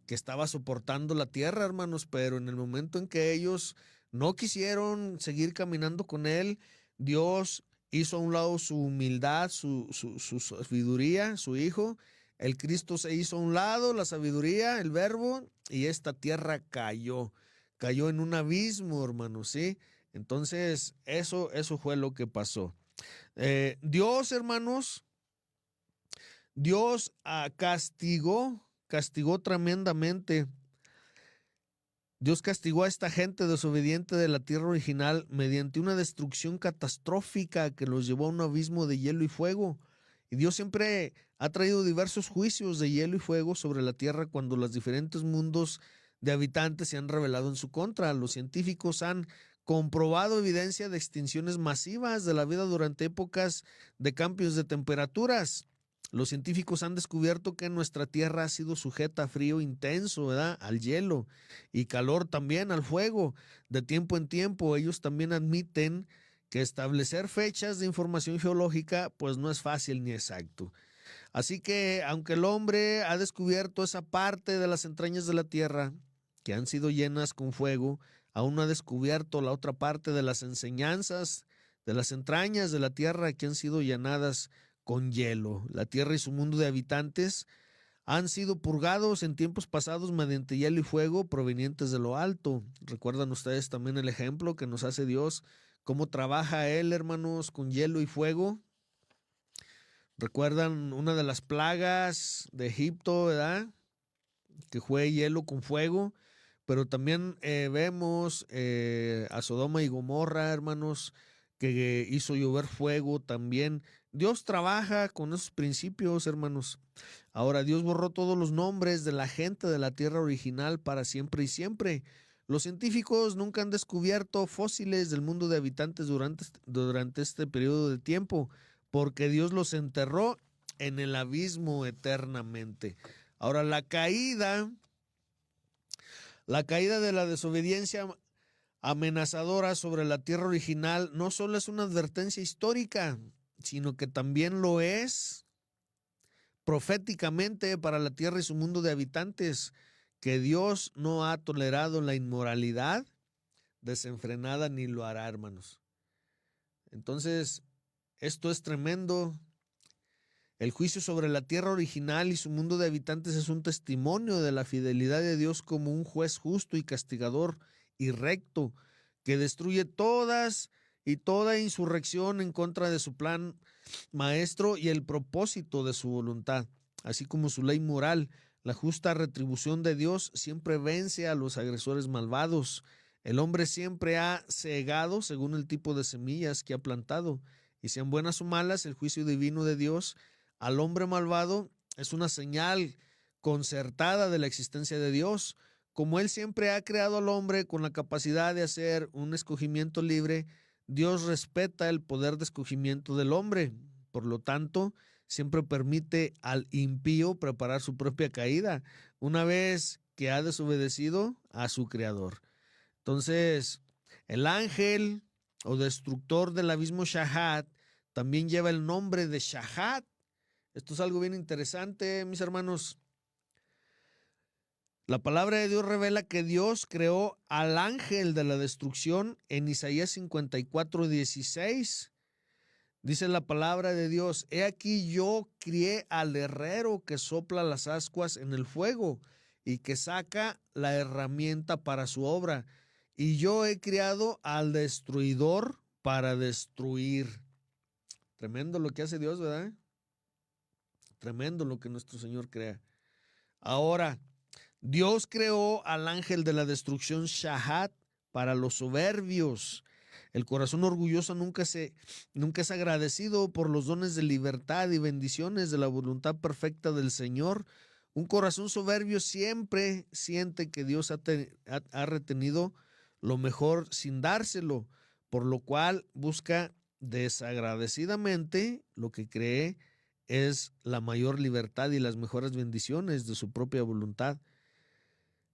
Speaker 1: que estaba soportando la tierra, hermanos, pero en el momento en que ellos no quisieron seguir caminando con él, Dios hizo a un lado su humildad, su sabiduría, su Hijo. El Cristo se hizo a un lado, la sabiduría, el verbo, y esta tierra cayó en un abismo, hermanos, ¿sí? Entonces, eso fue lo que pasó. Dios, hermanos, Dios castigó tremendamente. Dios castigó a esta gente desobediente de la tierra original mediante una destrucción catastrófica que los llevó a un abismo de hielo y fuego. Y Dios siempre ha traído diversos juicios de hielo y fuego sobre la tierra cuando los diferentes mundos de habitantes se han rebelado en su contra. Los científicos han comprobado evidencia de extinciones masivas de la vida durante épocas de cambios de temperaturas. Los científicos han descubierto que nuestra Tierra ha sido sujeta a frío intenso, ¿verdad? Al hielo y calor también al fuego. De tiempo en tiempo, ellos también admiten que establecer fechas de información geológica pues no es fácil ni exacto. Así que aunque el hombre ha descubierto esa parte de las entrañas de la Tierra que han sido llenas con fuego, aún no ha descubierto la otra parte de las enseñanzas de las entrañas de la Tierra que han sido llenadas con hielo. La tierra y su mundo de habitantes han sido purgados en tiempos pasados mediante hielo y fuego provenientes de lo alto. Recuerdan ustedes también el ejemplo que nos hace Dios, cómo trabaja Él, hermanos, con hielo y fuego. Recuerdan una de las plagas de Egipto, ¿verdad? Que fue hielo con fuego. Pero también vemos a Sodoma y Gomorra, hermanos, que hizo llover fuego también. Dios trabaja con esos principios, hermanos. Ahora, Dios borró todos los nombres de la gente de la tierra original para siempre y siempre. Los científicos nunca han descubierto fósiles del mundo de habitantes durante este periodo de tiempo, porque Dios los enterró en el abismo eternamente. Ahora, la caída de la desobediencia amenazadora sobre la tierra original no solo es una advertencia histórica, sino que también lo es proféticamente para la tierra y su mundo de habitantes, que Dios no ha tolerado la inmoralidad desenfrenada ni lo hará, hermanos. Entonces, esto es tremendo. El juicio sobre la tierra original y su mundo de habitantes es un testimonio de la fidelidad de Dios como un juez justo y castigador y recto, que destruye toda insurrección en contra de su plan maestro y el propósito de su voluntad, así como su ley moral. La justa retribución de Dios siempre vence a los agresores malvados. El hombre siempre ha cegado según el tipo de semillas que ha plantado, y sean buenas o malas, el juicio divino de Dios al hombre malvado es una señal concertada de la existencia de Dios. Como Él siempre ha creado al hombre con la capacidad de hacer un escogimiento libre, Dios respeta el poder de escogimiento del hombre. Por lo tanto, siempre permite al impío preparar su propia caída, una vez que ha desobedecido a su creador. Entonces, el ángel o destructor del abismo Shahat también lleva el nombre de Shahat. Esto es algo bien interesante, mis hermanos. La palabra de Dios revela que Dios creó al ángel de la destrucción en Isaías 54:16. Dice la palabra de Dios: he aquí yo crié al herrero que sopla las ascuas en el fuego y que saca la herramienta para su obra. Y yo he criado al destruidor para destruir. Tremendo lo que hace Dios, ¿verdad? Tremendo lo que nuestro Señor crea. Ahora, Dios creó al ángel de la destrucción Shahat para los soberbios. El corazón orgulloso nunca es agradecido por los dones de libertad y bendiciones de la voluntad perfecta del Señor. Un corazón soberbio siempre siente que Dios ha retenido lo mejor sin dárselo, por lo cual busca desagradecidamente lo que cree es la mayor libertad y las mejores bendiciones de su propia voluntad.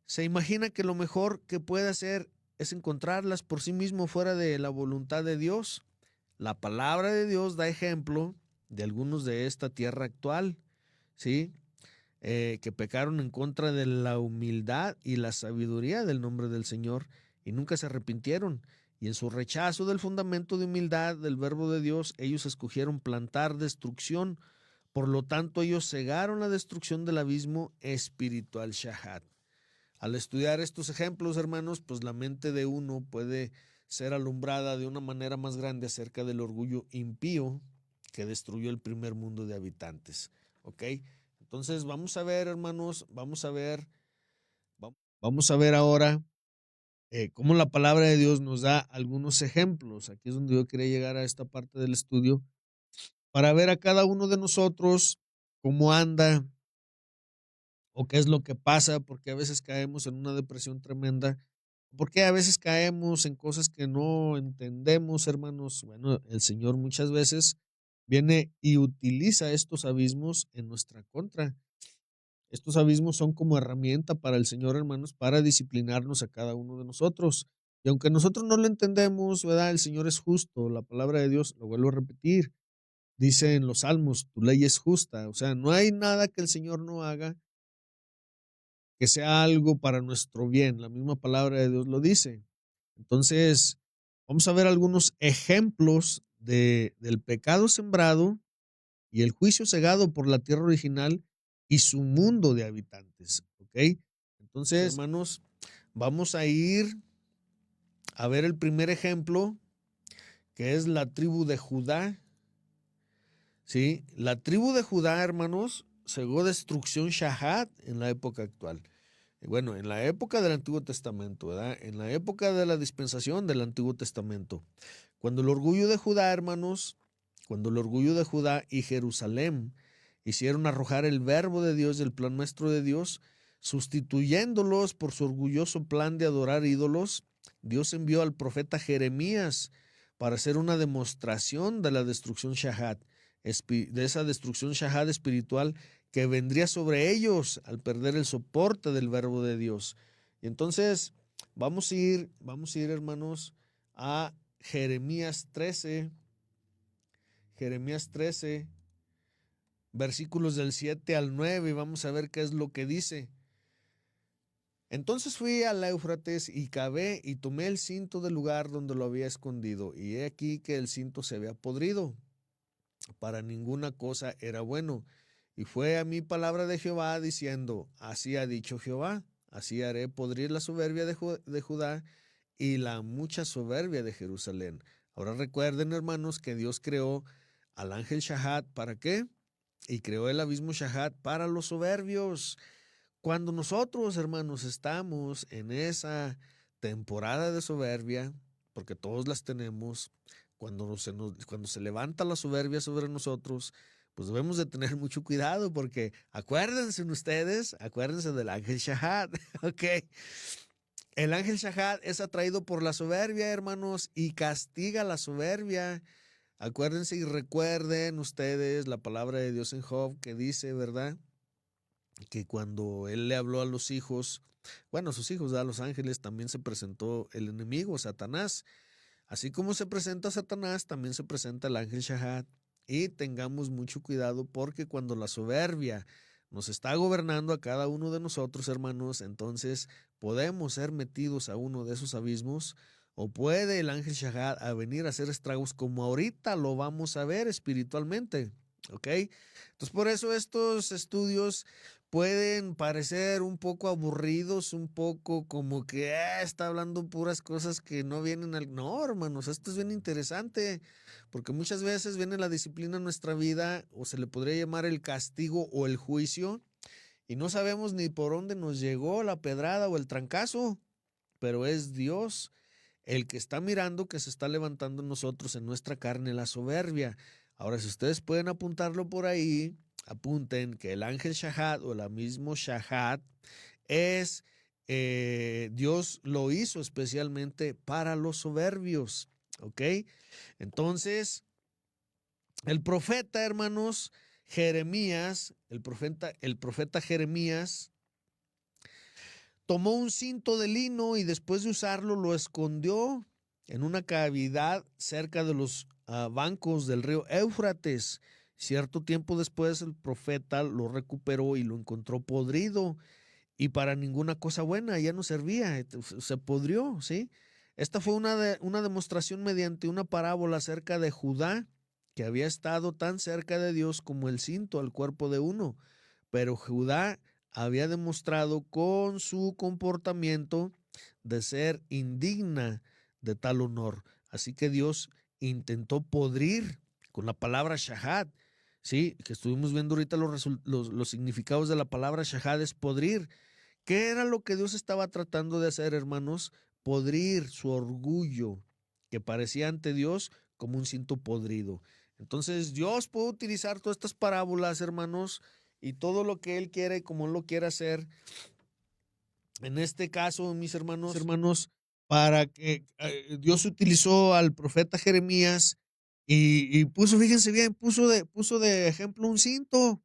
Speaker 1: Se imagina que lo mejor que puede hacer es encontrarlas por sí mismo fuera de la voluntad de Dios. La palabra de Dios da ejemplo de algunos de esta tierra actual, ¿sí? Que pecaron en contra de la humildad y la sabiduría del nombre del Señor y nunca se arrepintieron. Y en su rechazo del fundamento de humildad del verbo de Dios, ellos escogieron plantar destrucción. Por lo tanto, ellos cegaron la destrucción del abismo espiritual Shahat. Al estudiar estos ejemplos, hermanos, pues la mente de uno puede ser alumbrada de una manera más grande acerca del orgullo impío que destruyó el primer mundo de habitantes. ¿Ok? Entonces, vamos a ver, hermanos, vamos a ver ahora cómo la palabra de Dios nos da algunos ejemplos. Aquí es donde yo quería llegar a esta parte del estudio para ver a cada uno de nosotros cómo anda o qué es lo que pasa, porque a veces caemos en una depresión tremenda, porque a veces caemos en cosas que no entendemos, hermanos. Bueno, el Señor muchas veces viene y utiliza estos abismos en nuestra contra. Estos abismos son como herramienta para el Señor, hermanos, para disciplinarnos a cada uno de nosotros. Y aunque nosotros no lo entendemos, ¿verdad? El Señor es justo. La palabra de Dios, lo vuelvo a repetir, dice en los Salmos, tu ley es justa. O sea, no hay nada que el Señor no haga que sea algo para nuestro bien. La misma palabra de Dios lo dice. Entonces, vamos a ver algunos ejemplos del pecado sembrado y el juicio cegado por la tierra original y su mundo de habitantes. ¿Ok? Entonces, hermanos, vamos a ir a ver el primer ejemplo, que es la tribu de Judá. ¿Sí? La tribu de Judá, hermanos, cegó destrucción Shahat en la época actual. Bueno, en la época del Antiguo Testamento, ¿verdad? En la época de la dispensación del Antiguo Testamento. Cuando el orgullo de Judá, hermanos, cuando el orgullo de Judá y Jerusalén hicieron arrojar el verbo de Dios del plan maestro de Dios, sustituyéndolos por su orgulloso plan de adorar ídolos, Dios envió al profeta Jeremías para hacer una demostración de la destrucción Shahat, de esa destrucción Shahat espiritual que vendría sobre ellos al perder el soporte del verbo de Dios. Y entonces vamos a ir, hermanos, a Jeremías 13, versículos del 7 al 9, y vamos a ver qué es lo que dice. Entonces fui al Éufrates y cavé y tomé el cinto del lugar donde lo había escondido, y he aquí que el cinto se había podrido. Para ninguna cosa era bueno. Y fue a mí palabra de Jehová diciendo, así ha dicho Jehová, así haré podrir la soberbia de Judá y la mucha soberbia de Jerusalén. Ahora recuerden, hermanos, que Dios creó al ángel Shahat, ¿para qué? Y creó el abismo Shahat para los soberbios. Cuando nosotros, hermanos, estamos en esa temporada de soberbia, porque todos las tenemos, cuando se levanta la soberbia sobre nosotros, pues debemos de tener mucho cuidado, porque acuérdense del ángel Shahat, ¿ok? El ángel Shahat es atraído por la soberbia, hermanos, y castiga la soberbia. Acuérdense y recuerden ustedes la palabra de Dios en Job que dice, ¿verdad? Que cuando él le habló a los hijos, bueno, a sus hijos, a los ángeles, también se presentó el enemigo, Satanás. Así como se presenta Satanás, también se presenta el ángel Shahat. Y tengamos mucho cuidado porque cuando la soberbia nos está gobernando a cada uno de nosotros, hermanos, entonces podemos ser metidos a uno de esos abismos o puede el ángel Shahat a venir a hacer estragos como ahorita lo vamos a ver espiritualmente. ¿Ok? Entonces por eso estos estudios pueden parecer un poco aburridos, un poco como que está hablando puras cosas que no vienen al... No, hermanos, esto es bien interesante, porque muchas veces viene la disciplina en nuestra vida, o se le podría llamar el castigo o el juicio, y no sabemos ni por dónde nos llegó la pedrada o el trancazo, pero es Dios el que está mirando que se está levantando en nosotros, en nuestra carne, la soberbia. Ahora, si ustedes pueden apuntarlo por ahí, apunten que el ángel Shahat o el mismo Shahat es, Dios lo hizo especialmente para los soberbios, ¿ok? Entonces, el profeta, hermanos, Jeremías, el profeta Jeremías, tomó un cinto de lino y después de usarlo lo escondió en una cavidad cerca de los bancos del río Éufrates. Cierto tiempo después el profeta lo recuperó y lo encontró podrido y para ninguna cosa buena, ya no servía, se podrió, ¿sí? Esta fue una demostración mediante una parábola acerca de Judá, que había estado tan cerca de Dios como el cinto al cuerpo de uno. Pero Judá había demostrado con su comportamiento de ser indigna de tal honor. Así que Dios intentó podrir con la palabra shahad, ¿sí? Que estuvimos viendo ahorita los significados de la palabra shahad es podrir. ¿Qué era lo que Dios estaba tratando de hacer, hermanos? Podrir su orgullo, que parecía ante Dios como un cinto podrido. Entonces, Dios puede utilizar todas estas parábolas, hermanos, y todo lo que Él quiere, como Él lo quiere hacer. En este caso, mis hermanos, para que Dios utilizó al profeta Jeremías y puso, fíjense bien, puso de ejemplo un cinto.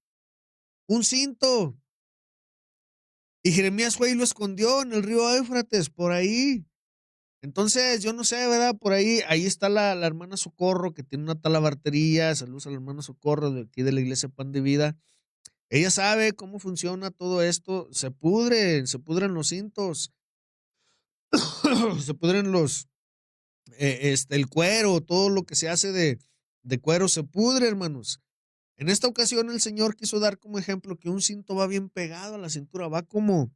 Speaker 1: Y Jeremías fue y lo escondió en el río Éufrates, por ahí. Entonces, yo no sé, ¿verdad? Por ahí está la hermana Socorro, que tiene una talabartería. Saludos a la hermana Socorro de aquí de la iglesia Pan de Vida. Ella sabe cómo funciona todo esto. Se pudren los cintos, se pudren el cuero, todo lo que se hace de cuero se pudre, hermanos. En esta ocasión el Señor quiso dar como ejemplo que un cinto va bien pegado a la cintura, va como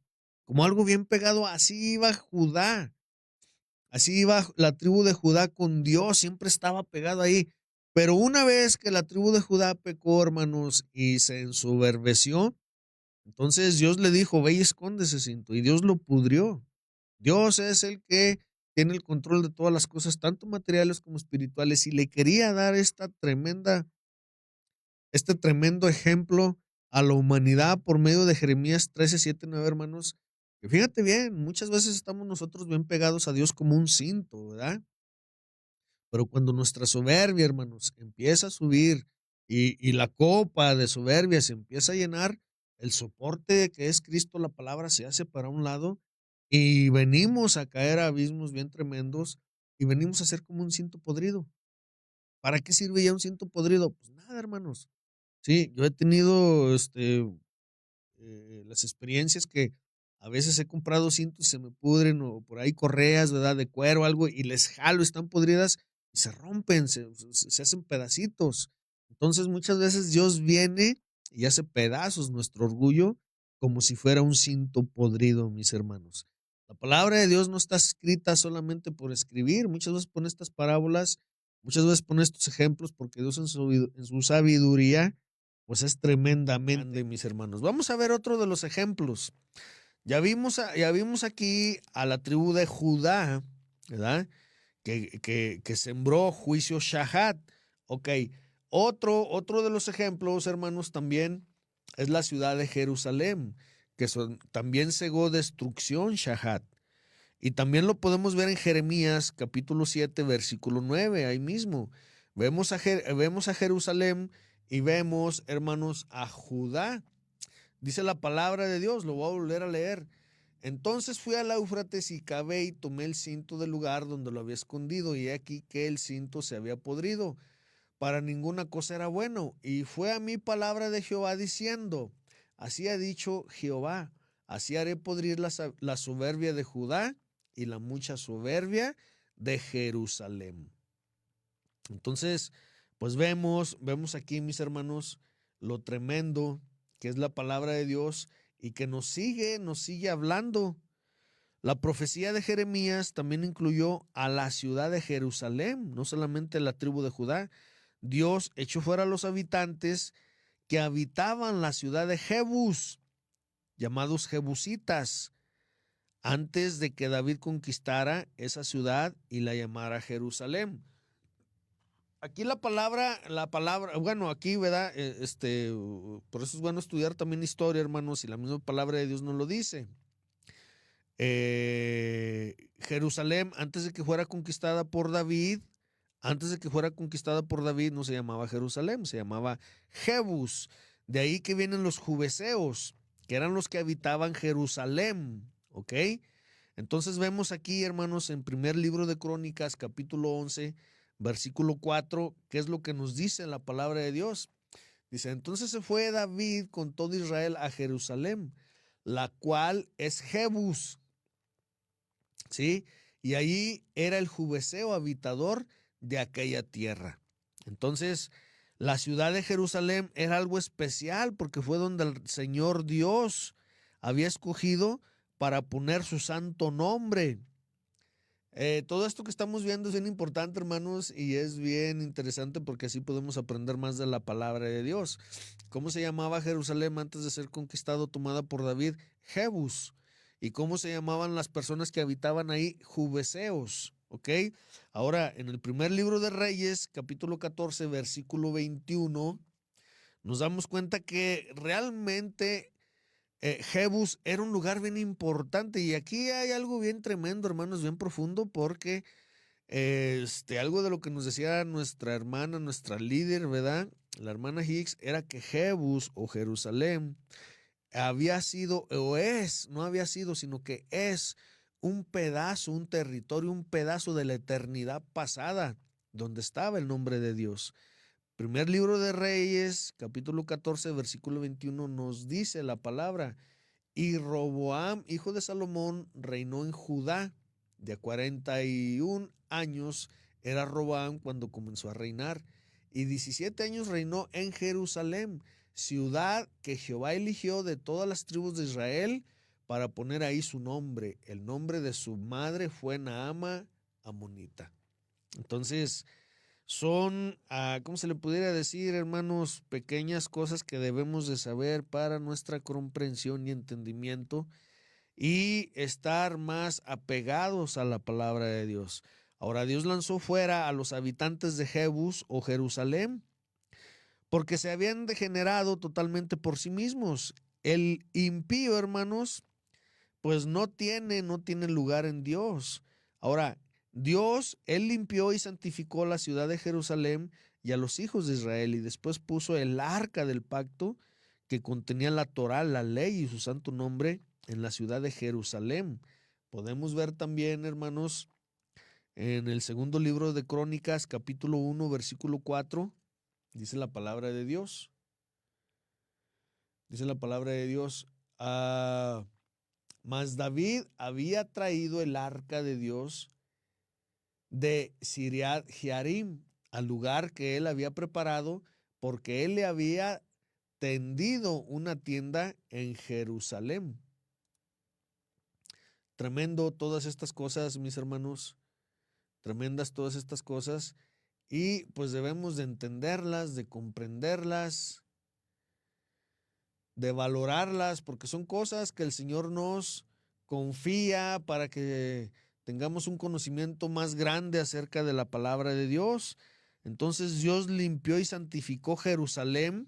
Speaker 1: algo bien pegado. Así iba Judá, así iba la tribu de Judá con Dios, siempre estaba pegado ahí. Pero una vez que la tribu de Judá pecó, hermanos, y se ensoberbeció, entonces Dios le dijo, ve y esconde ese cinto, y Dios lo pudrió. Dios es el que tiene el control de todas las cosas, tanto materiales como espirituales, y le quería dar este tremendo ejemplo a la humanidad por medio de Jeremías 13, 7, 9, hermanos. Que fíjate bien, muchas veces estamos nosotros bien pegados a Dios como un cinto, ¿verdad? Pero cuando nuestra soberbia, hermanos, empieza a subir y la copa de soberbia se empieza a llenar, el soporte que es Cristo, la palabra, se hace para un lado y venimos a caer a abismos bien tremendos y venimos a ser como un cinto podrido. ¿Para qué sirve ya un cinto podrido? Pues nada, hermanos. Sí, yo he tenido las experiencias que a veces he comprado cintos y se me pudren o por ahí correas, ¿verdad? De cuero o algo y les jalo, están podridas y se rompen, se hacen pedacitos. Entonces muchas veces Dios viene y hace pedazos nuestro orgullo como si fuera un cinto podrido, mis hermanos. La palabra de Dios no está escrita solamente por escribir. Muchas veces pone estas parábolas, muchas veces pone estos ejemplos porque Dios en su sabiduría pues es tremendamente grande, mis hermanos. Vamos a ver otro de los ejemplos. Ya vimos aquí a la tribu de Judá, ¿verdad? Que sembró juicio Shahat. Ok, otro de los ejemplos, hermanos, también es la ciudad de Jerusalén, también cegó destrucción Shahat. Y también lo podemos ver en Jeremías capítulo 7, versículo 9, ahí mismo. Vemos a Jerusalén y vemos, hermanos, a Judá. Dice la palabra de Dios, lo voy a volver a leer. Entonces fui al Éufrates y cavé y tomé el cinto del lugar donde lo había escondido, y he aquí que el cinto se había podrido. Para ninguna cosa era bueno. Y fue a mí palabra de Jehová diciendo, así ha dicho Jehová, así haré podrir la soberbia de Judá y la mucha soberbia de Jerusalén. Entonces, pues vemos aquí, mis hermanos, lo tremendo que es la palabra de Dios y que nos sigue hablando. La profecía de Jeremías también incluyó a la ciudad de Jerusalén, no solamente la tribu de Judá. Dios echó fuera a los habitantes que habitaban la ciudad de Jebus, llamados jebusitas, antes de que David conquistara esa ciudad y la llamara Jerusalén. Aquí bueno, aquí, ¿verdad? Por eso es bueno estudiar también historia, hermanos, y la misma palabra de Dios nos lo dice. Jerusalén, antes de que fuera conquistada por David, no se llamaba Jerusalén, se llamaba Jebus. De ahí que vienen los jubeseos, que eran los que habitaban Jerusalén, ¿ok? Entonces vemos aquí, hermanos, en primer libro de Crónicas, capítulo 11, versículo 4, ¿qué es lo que nos dice la palabra de Dios? Dice, entonces se fue David con todo Israel a Jerusalén, la cual es Jebus, ¿sí? y ahí era el Jubeseo habitador de aquella tierra. Entonces, la ciudad de Jerusalén era algo especial porque fue donde el Señor Dios había escogido para poner su santo nombre. Todo esto que estamos viendo es bien importante, hermanos, y es bien interesante porque así podemos aprender más de la palabra de Dios. ¿Cómo se llamaba Jerusalén antes de ser conquistado, tomada por David? Jebus. ¿Y cómo se llamaban las personas que habitaban ahí? Jubeseos. ¿Ok? Ahora, en el primer libro de Reyes, capítulo 14, versículo 21, nos damos cuenta que realmente Jebus era un lugar bien importante, y aquí hay algo bien tremendo, hermanos, bien profundo, porque algo de lo que nos decía nuestra hermana, nuestra líder, ¿verdad? La hermana Hicks, era que Jebus o Jerusalén había sido, o es, no había sido, sino que es un pedazo, un territorio, un pedazo de la eternidad pasada, donde estaba el nombre de Dios. Primer libro de Reyes, capítulo 14, versículo 21, nos dice la palabra: y Roboam, hijo de Salomón, reinó en Judá. De 41 años era Roboam cuando comenzó a reinar, y 17 años reinó en Jerusalén, ciudad que Jehová eligió de todas las tribus de Israel para poner ahí su nombre. El nombre de su madre fue Naama Amonita. Entonces, son, ¿cómo se le pudiera decir, hermanos? Pequeñas cosas que debemos de saber para nuestra comprensión y entendimiento y estar más apegados a la palabra de Dios. Ahora, Dios lanzó fuera a los habitantes de Jebus o Jerusalén porque se habían degenerado totalmente por sí mismos. El impío, hermanos, pues no tiene lugar en Dios. Ahora, Dios, Él limpió y santificó la ciudad de Jerusalén y a los hijos de Israel, y después puso el arca del pacto que contenía la Torá, la ley y su santo nombre en la ciudad de Jerusalén. Podemos ver también, hermanos, en el segundo libro de Crónicas, capítulo 1, versículo 4, dice la palabra de Dios. Dice la palabra de Dios. Mas David había traído el arca de Dios de Siriat Jearim al lugar que él había preparado, porque él le había tendido una tienda en Jerusalén. Tremendo todas estas cosas, mis hermanos, tremendas todas estas cosas, y pues debemos de entenderlas, de comprenderlas, de valorarlas, porque son cosas que el Señor nos confía para que tengamos un conocimiento más grande acerca de la palabra de Dios. Entonces Dios limpió y santificó Jerusalén,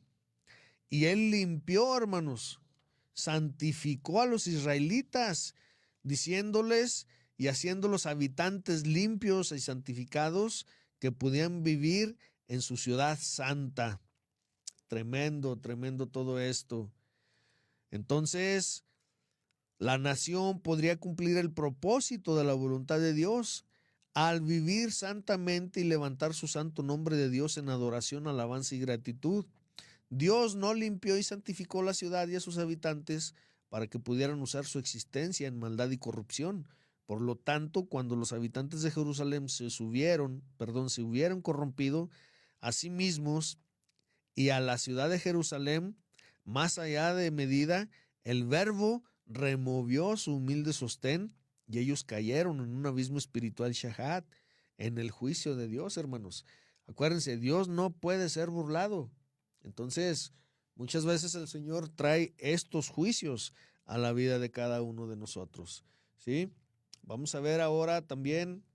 Speaker 1: y Él limpió, hermanos, santificó a los israelitas, diciéndoles y haciéndolos habitantes limpios y santificados que podían vivir en su ciudad santa. Tremendo, tremendo todo esto. Entonces, la nación podría cumplir el propósito de la voluntad de Dios al vivir santamente y levantar su santo nombre de Dios en adoración, alabanza y gratitud. Dios no limpió y santificó la ciudad y a sus habitantes para que pudieran usar su existencia en maldad y corrupción. Por lo tanto, cuando los habitantes de Jerusalén se hubieron corrompido a sí mismos y a la ciudad de Jerusalén, más allá de medida, el Verbo removió su humilde sostén y ellos cayeron en un abismo espiritual shahat, en el juicio de Dios, hermanos. Acuérdense, Dios no puede ser burlado. Entonces, muchas veces el Señor trae estos juicios a la vida de cada uno de nosotros, ¿sí? Vamos a ver ahora también,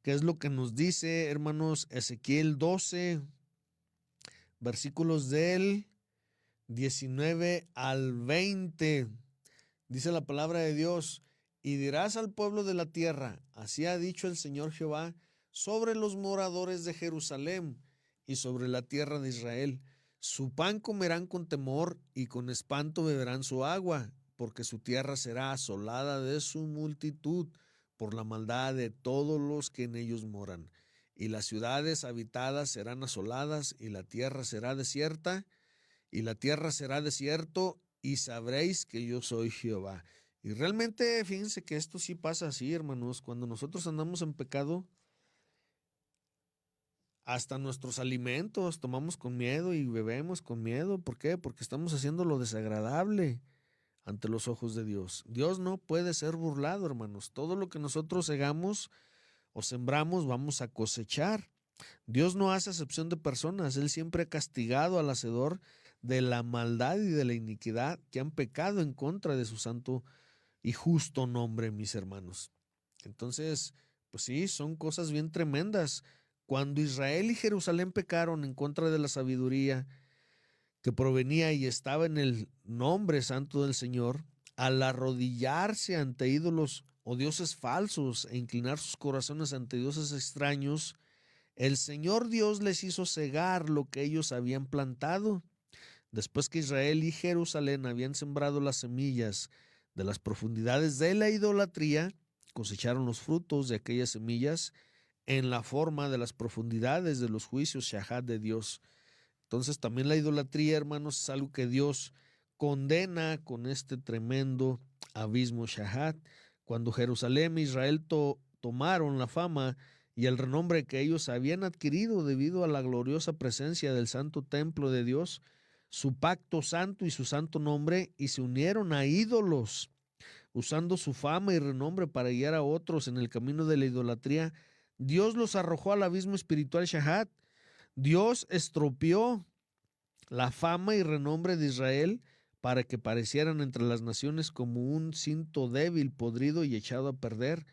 Speaker 1: qué es lo que nos dice, hermanos, Ezequiel 12, versículos del 19 al 20. Dice la palabra de Dios: y dirás al pueblo de la tierra, así ha dicho el Señor Jehová, sobre los moradores de Jerusalén y sobre la tierra de Israel: su pan comerán con temor y con espanto beberán su agua, porque su tierra será asolada de su multitud por la maldad de todos los que en ellos moran. Y las ciudades habitadas serán asoladas, y la tierra será desierta, y la tierra será desierto, y sabréis que yo soy Jehová. Y realmente, fíjense que esto sí pasa así, hermanos. Cuando nosotros andamos en pecado, hasta nuestros alimentos tomamos con miedo y bebemos con miedo. ¿Por qué? Porque estamos haciendo lo desagradable ante los ojos de Dios. Dios no puede ser burlado, hermanos. Todo lo que nosotros segamos o sembramos, vamos a cosechar. Dios no hace acepción de personas. Él siempre ha castigado al hacedor de la maldad y de la iniquidad que han pecado en contra de su santo y justo nombre, mis hermanos. Entonces, pues sí, son cosas bien tremendas. Cuando Israel y Jerusalén pecaron en contra de la sabiduría que provenía y estaba en el nombre santo del Señor, al arrodillarse ante ídolos o dioses falsos e inclinar sus corazones ante dioses extraños, el Señor Dios les hizo cegar lo que ellos habían plantado. Después que Israel y Jerusalén habían sembrado las semillas de las profundidades de la idolatría, cosecharon los frutos de aquellas semillas en la forma de las profundidades de los juicios Shahat de Dios. Entonces también la idolatría, hermanos, es algo que Dios condena con este tremendo abismo Shahat. Cuando Jerusalén e Israel tomaron la fama y el renombre que ellos habían adquirido debido a la gloriosa presencia del santo templo de Dios, su pacto santo y su santo nombre, y se unieron a ídolos, usando su fama y renombre para guiar a otros en el camino de la idolatría, Dios los arrojó al abismo espiritual Shahat. Dios estropeó la fama y renombre de Israel para que parecieran entre las naciones como un cinto débil, podrido y echado a perder.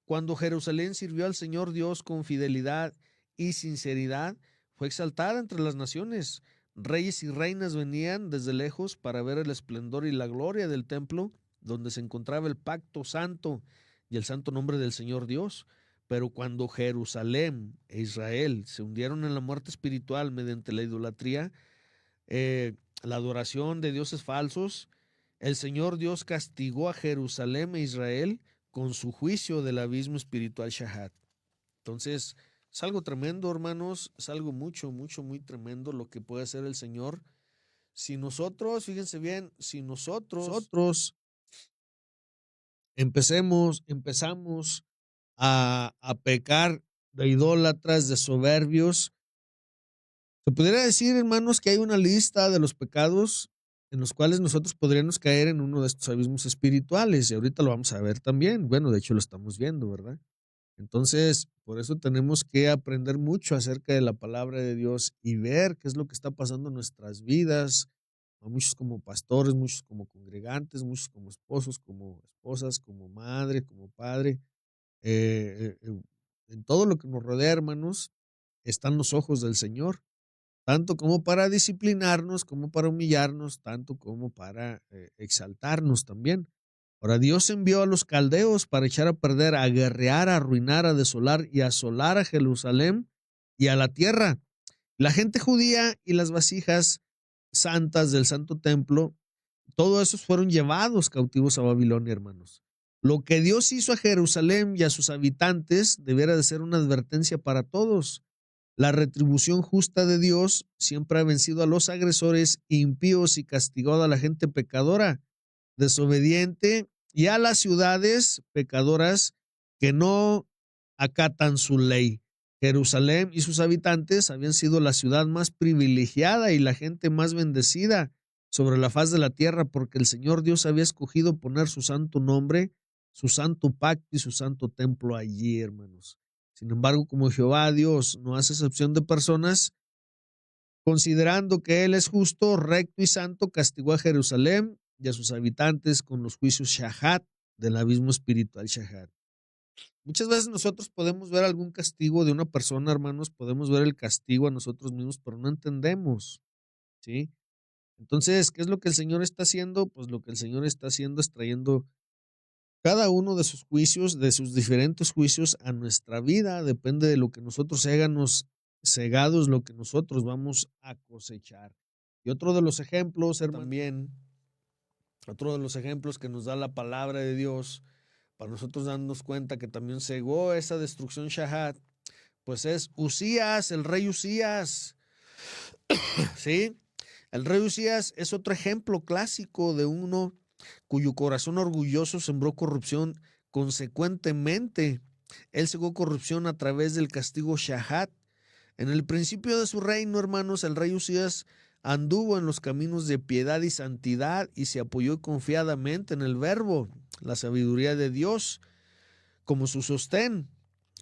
Speaker 1: Cuando Jerusalén sirvió al Señor Dios con fidelidad y sinceridad, fue exaltada entre las naciones. Reyes y reinas venían desde lejos para ver el esplendor y la gloria del templo donde se encontraba el pacto santo y el santo nombre del Señor Dios. Pero cuando Jerusalén e Israel se hundieron en la muerte espiritual mediante la idolatría, la adoración de dioses falsos, el Señor Dios castigó a Jerusalén e Israel con su juicio del abismo espiritual Shahat. Entonces, es algo tremendo, hermanos, es algo muy tremendo lo que puede hacer el Señor. Si nosotros, fíjense bien, si nosotros empezamos a pecar de idólatras, de soberbios, se pudiera decir, hermanos, que hay una lista de los pecados en los cuales nosotros podríamos caer en uno de estos abismos espirituales, y ahorita lo vamos a ver también. Bueno, de hecho lo estamos viendo, ¿verdad? Entonces, por eso tenemos que aprender mucho acerca de la palabra de Dios y ver qué es lo que está pasando en nuestras vidas, a muchos como pastores, muchos como congregantes, muchos como esposos, como esposas, como madre, como padre. En todo lo que nos rodea, hermanos, están los ojos del Señor, tanto como para disciplinarnos, como para humillarnos, tanto como para exaltarnos también. Ahora, Dios envió a los caldeos para echar a perder, a guerrear, a arruinar, a desolar y a asolar a Jerusalén y a la tierra. La gente judía y las vasijas santas del santo templo, todos esos fueron llevados cautivos a Babilonia, hermanos. Lo que Dios hizo a Jerusalén y a sus habitantes debiera de ser una advertencia para todos. La retribución justa de Dios siempre ha vencido a los agresores impíos y castigado a la gente pecadora, desobediente, y a las ciudades pecadoras que no acatan su ley. Jerusalén y sus habitantes habían sido la ciudad más privilegiada y la gente más bendecida sobre la faz de la tierra, porque el Señor Dios había escogido poner su santo nombre, su santo pacto y su santo templo allí, hermanos. Sin embargo, como Jehová Dios no hace excepción de personas, considerando que Él es justo, recto y santo, castigó a Jerusalén y a sus habitantes con los juicios Shahat del abismo espiritual Shahat. Muchas veces nosotros podemos ver algún castigo de una persona, hermanos, podemos ver el castigo a nosotros mismos, pero no entendemos, ¿sí? Entonces, ¿qué es lo que el Señor está haciendo? Pues lo que el Señor está haciendo es trayendo cada uno de sus juicios, de sus diferentes juicios a nuestra vida. Depende de lo que nosotros hagamos cegados, lo que nosotros vamos a cosechar. Y otro de los ejemplos, hermano, también, otro de los ejemplos que nos da la palabra de Dios, para nosotros darnos cuenta que también cegó esa destrucción Shahat, pues es Usías, el rey Usías, ¿sí? El rey Usías es otro ejemplo clásico de uno cuyo corazón orgulloso sembró corrupción. Consecuentemente, él cegó corrupción a través del castigo Shahat. En el principio de su reino, hermanos, el rey Usías anduvo en los caminos de piedad y santidad y se apoyó confiadamente en el verbo, la sabiduría de Dios, como su sostén.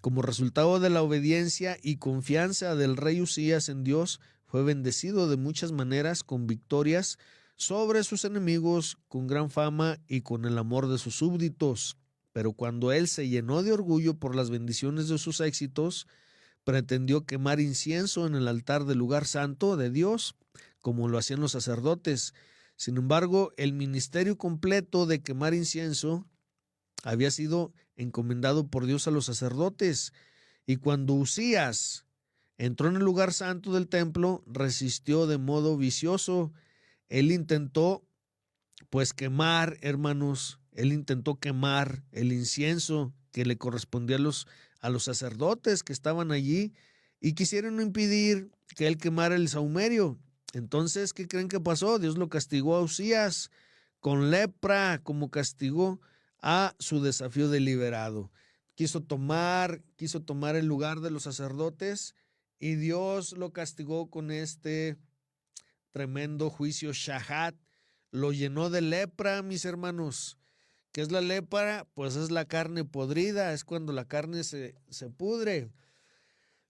Speaker 1: Como resultado de la obediencia y confianza del rey Usías en Dios, fue bendecido de muchas maneras con victorias sobre sus enemigos, con gran fama y con el amor de sus súbditos. Pero cuando él se llenó de orgullo por las bendiciones de sus éxitos, pretendió quemar incienso en el altar del lugar santo de Dios, como lo hacían los sacerdotes. Sin embargo, el ministerio completo de quemar incienso había sido encomendado por Dios a los sacerdotes. Y cuando Usías entró en el lugar santo del templo, resistió de modo vicioso. Él intentó, pues, quemar, hermanos, él intentó quemar el incienso que le correspondía a los sacerdotes que estaban allí y quisieron impedir que él quemara el sahumerio. Entonces, ¿qué creen que pasó? Dios lo castigó a Usías con lepra, como castigó a su desafío deliberado. Quiso tomar el lugar de los sacerdotes y Dios lo castigó con este tremendo juicio Shahat. Lo llenó de lepra, mis hermanos. ¿Qué es la lepra? Pues es la carne podrida, es cuando la carne se pudre.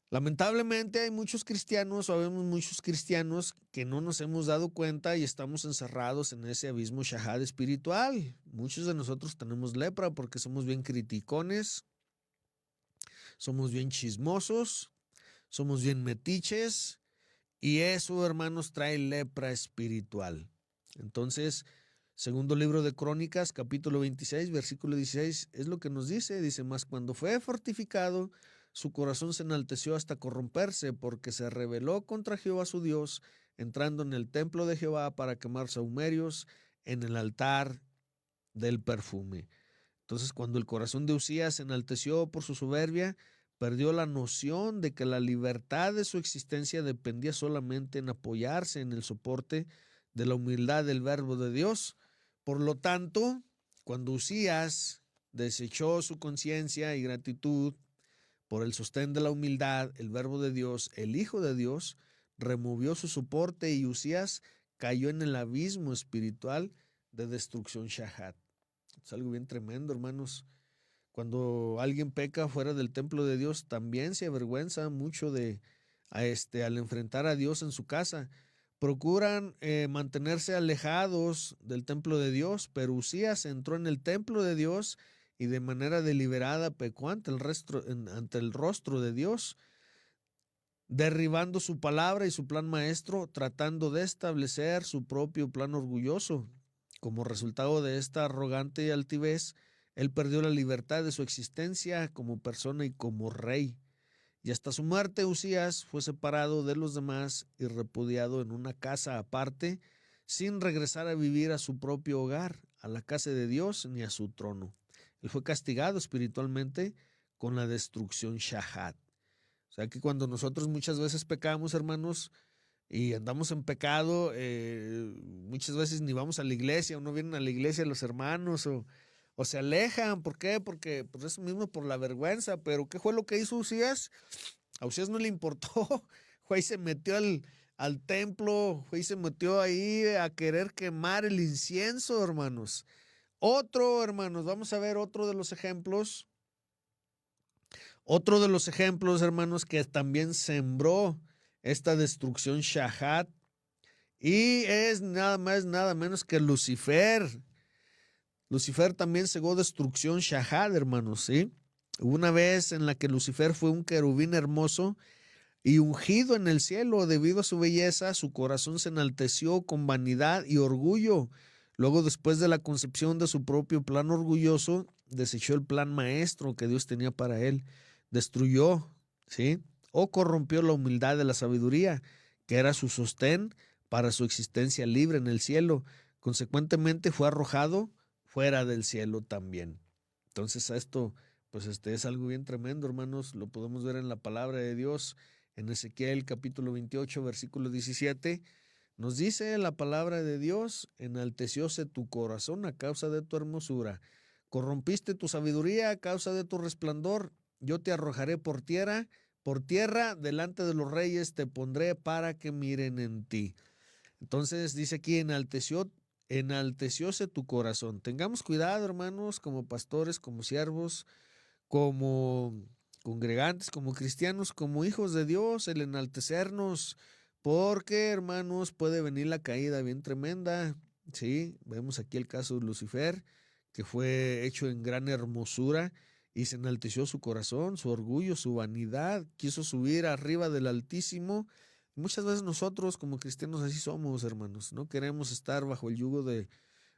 Speaker 1: Lamentablemente hay muchos cristianos, o habemos muchos cristianos que no nos hemos dado cuenta y estamos encerrados en ese abismo shahad espiritual. Muchos de nosotros tenemos lepra porque somos bien criticones, somos bien chismosos, somos bien metiches y eso, hermanos, trae lepra espiritual. Entonces, segundo libro de Crónicas, capítulo 26, versículo 16, es lo que nos dice. Dice, mas cuando fue fortificado, su corazón se enalteció hasta corromperse, porque se rebeló contra Jehová su Dios, entrando en el templo de Jehová para quemar sahumerios en el altar del perfume. Entonces, cuando el corazón de Usías se enalteció por su soberbia, perdió la noción de que la libertad de su existencia dependía solamente en apoyarse en el soporte de la humildad del verbo de Dios. Por lo tanto, cuando Usías desechó su conciencia y gratitud por el sostén de la humildad, el verbo de Dios, el Hijo de Dios, removió su soporte y Usías cayó en el abismo espiritual de destrucción Shahat. Es algo bien tremendo, hermanos. Cuando alguien peca fuera del templo de Dios, también se avergüenza mucho al enfrentar a Dios en su casa. Procuran mantenerse alejados del templo de Dios, pero Usías entró en el templo de Dios y de manera deliberada pecó ante el rostro de Dios, derribando su palabra y su plan maestro, tratando de establecer su propio plan orgulloso. Como resultado de esta arrogante altivez, él perdió la libertad de su existencia como persona y como rey. Y hasta su muerte, Usías fue separado de los demás y repudiado en una casa aparte, sin regresar a vivir a su propio hogar, a la casa de Dios ni a su trono. Él fue castigado espiritualmente con la destrucción Shahat. O sea que cuando nosotros muchas veces pecamos, hermanos, y andamos en pecado, muchas veces ni vamos a la iglesia o no vienen a la iglesia los hermanos o se alejan. ¿Por qué? Porque pues eso mismo, por la vergüenza. Pero ¿qué fue lo que hizo Usías? A Usías no le importó. Fue y se metió al templo, fue y se metió ahí a querer quemar el incienso, hermanos. Otro, hermanos, vamos a ver otro de los ejemplos. Otro de los ejemplos, hermanos, que también sembró esta destrucción Shahat y es nada más, nada menos que Lucifer. Lucifer también cegó destrucción Shahat, hermanos, ¿sí? Hubo una vez en la que Lucifer fue un querubín hermoso y ungido en el cielo. Debido a su belleza, su corazón se enalteció con vanidad y orgullo. Luego, después de la concepción de su propio plan orgulloso, desechó el plan maestro que Dios tenía para él. Destruyó, ¿sí? O corrompió la humildad de la sabiduría, que era su sostén para su existencia libre en el cielo. Consecuentemente, fue arrojado fuera del cielo también. Entonces, esto, pues es algo bien tremendo, hermanos. Lo podemos ver en la palabra de Dios, en Ezequiel capítulo 28, versículo 17. Nos dice la palabra de Dios, enaltecióse tu corazón a causa de tu hermosura. Corrompiste tu sabiduría a causa de tu resplandor. Yo te arrojaré por tierra, delante de los reyes te pondré para que miren en ti. Entonces dice aquí, enaltecióse tu corazón. Tengamos cuidado, hermanos, como pastores, como siervos, como congregantes, como cristianos, como hijos de Dios, el enaltecernos, porque, hermanos, puede venir la caída bien tremenda. Sí, vemos aquí el caso de Lucifer, que fue hecho en gran hermosura y se enalteció su corazón, su orgullo, su vanidad, quiso subir arriba del Altísimo. Muchas veces nosotros como cristianos así somos, hermanos, no queremos estar bajo el yugo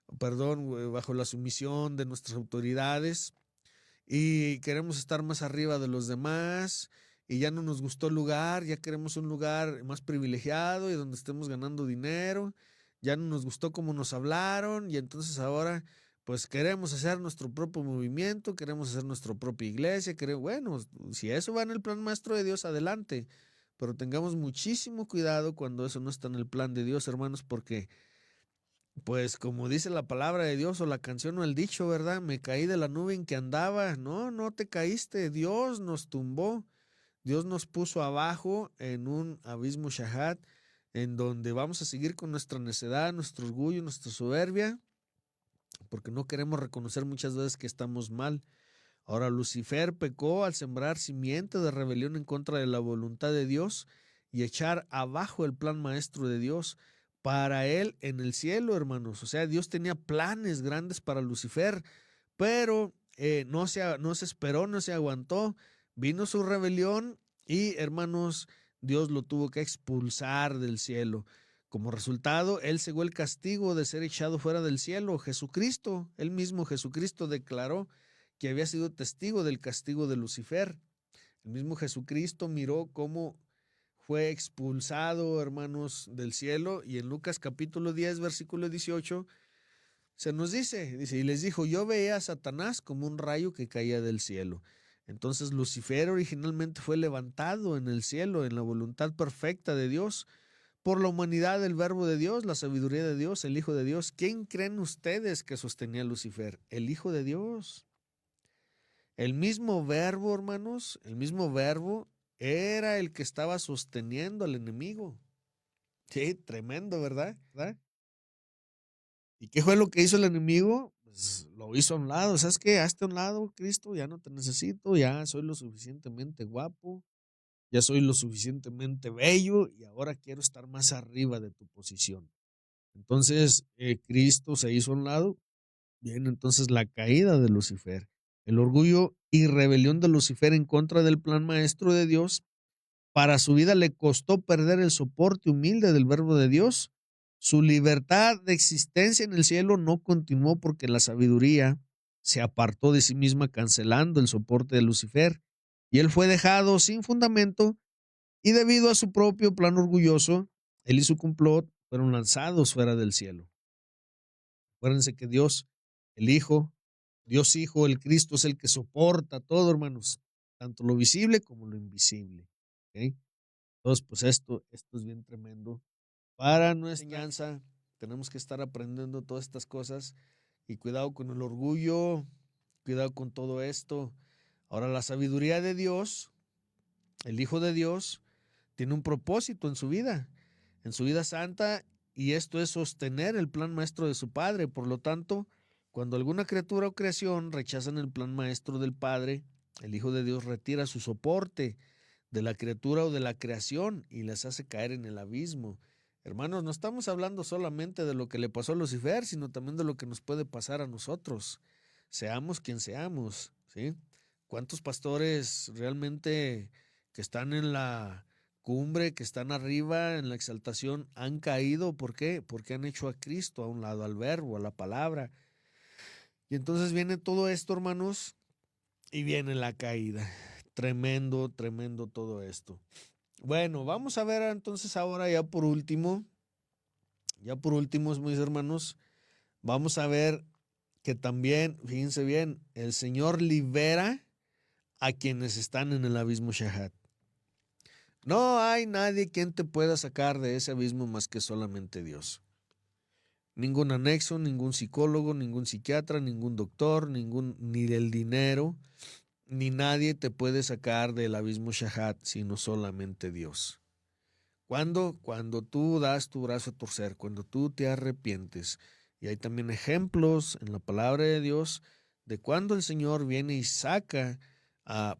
Speaker 1: bajo la sumisión de nuestras autoridades y queremos estar más arriba de los demás y ya no nos gustó el lugar, ya queremos un lugar más privilegiado y donde estemos ganando dinero, ya no nos gustó cómo nos hablaron y entonces ahora pues queremos hacer nuestro propio movimiento, queremos hacer nuestra propia iglesia, bueno, si eso va en el plan maestro de Dios, adelante, pero tengamos muchísimo cuidado cuando eso no está en el plan de Dios, hermanos, porque pues como dice la palabra de Dios o la canción o el dicho, ¿verdad? Me caí de la nube en que andaba. No, no te caíste. Dios nos tumbó. Dios nos puso abajo en un abismo shahat, en donde vamos a seguir con nuestra necedad, nuestro orgullo, nuestra soberbia, porque no queremos reconocer muchas veces que estamos mal. Ahora, Lucifer pecó al sembrar simiente de rebelión en contra de la voluntad de Dios y echar abajo el plan maestro de Dios para él en el cielo, hermanos. O sea, Dios tenía planes grandes para Lucifer, pero no se esperó, no se aguantó. Vino su rebelión y, hermanos, Dios lo tuvo que expulsar del cielo. Como resultado, él cegó el castigo de ser echado fuera del cielo. Jesucristo, él mismo Jesucristo declaró que había sido testigo del castigo de Lucifer. El mismo Jesucristo miró cómo fue expulsado, hermanos, del cielo, y en Lucas capítulo 10, versículo 18, se nos dice, y les dijo, yo veía a Satanás como un rayo que caía del cielo. Entonces Lucifer originalmente fue levantado en el cielo, en la voluntad perfecta de Dios, por la humanidad del verbo de Dios, la sabiduría de Dios, el Hijo de Dios. ¿Quién creen ustedes que sostenía a Lucifer? El Hijo de Dios. El mismo verbo, hermanos, el mismo verbo era el que estaba sosteniendo al enemigo. Sí, tremendo, ¿verdad? ¿Verdad? ¿Y qué fue lo que hizo el enemigo? Pues lo hizo a un lado. ¿Sabes qué? Hazte a un lado, Cristo, ya no te necesito, ya soy lo suficientemente guapo, ya soy lo suficientemente bello y ahora quiero estar más arriba de tu posición. Entonces, Cristo se hizo a un lado. Bien, entonces la caída de Lucifer, el orgullo y rebelión de Lucifer en contra del plan maestro de Dios, para su vida le costó perder el soporte humilde del verbo de Dios. Su libertad de existencia en el cielo no continuó porque la sabiduría se apartó de sí misma cancelando el soporte de Lucifer y él fue dejado sin fundamento y debido a su propio plan orgulloso, él y su complot fueron lanzados fuera del cielo. Acuérdense que Dios, el Hijo, Dios Hijo, el Cristo es el que soporta todo, hermanos, tanto lo visible como lo invisible. ¿Okay? Entonces, pues esto es bien tremendo. Para nuestra enseñanza, tenemos que estar aprendiendo todas estas cosas y cuidado con el orgullo, cuidado con todo esto. Ahora, la sabiduría de Dios, el Hijo de Dios, tiene un propósito en su vida santa, y esto es sostener el plan maestro de su Padre. Por lo tanto, cuando alguna criatura o creación rechazan el plan maestro del Padre, el Hijo de Dios retira su soporte de la criatura o de la creación y les hace caer en el abismo. Hermanos, no estamos hablando solamente de lo que le pasó a Lucifer, sino también de lo que nos puede pasar a nosotros. Seamos quien seamos, ¿sí? ¿Cuántos pastores realmente que están en la cumbre, que están arriba en la exaltación, han caído? ¿Por qué? Porque han hecho a Cristo a un lado, al verbo, a la palabra. Y entonces viene todo esto, hermanos, y viene la caída. Tremendo, tremendo todo esto. Bueno, vamos a ver entonces ahora ya por último, mis hermanos, vamos a ver que también, fíjense bien, el Señor libera a quienes están en el abismo Shahat. No hay nadie quien te pueda sacar de ese abismo más que solamente Dios. Ningún anexo, ningún psicólogo, ningún psiquiatra, ningún doctor, ni del dinero, ni nadie te puede sacar del abismo Shahat, sino solamente Dios. Cuando tú das tu brazo a torcer, cuando tú te arrepientes. Y hay también ejemplos en la palabra de Dios de cuando el Señor viene y saca,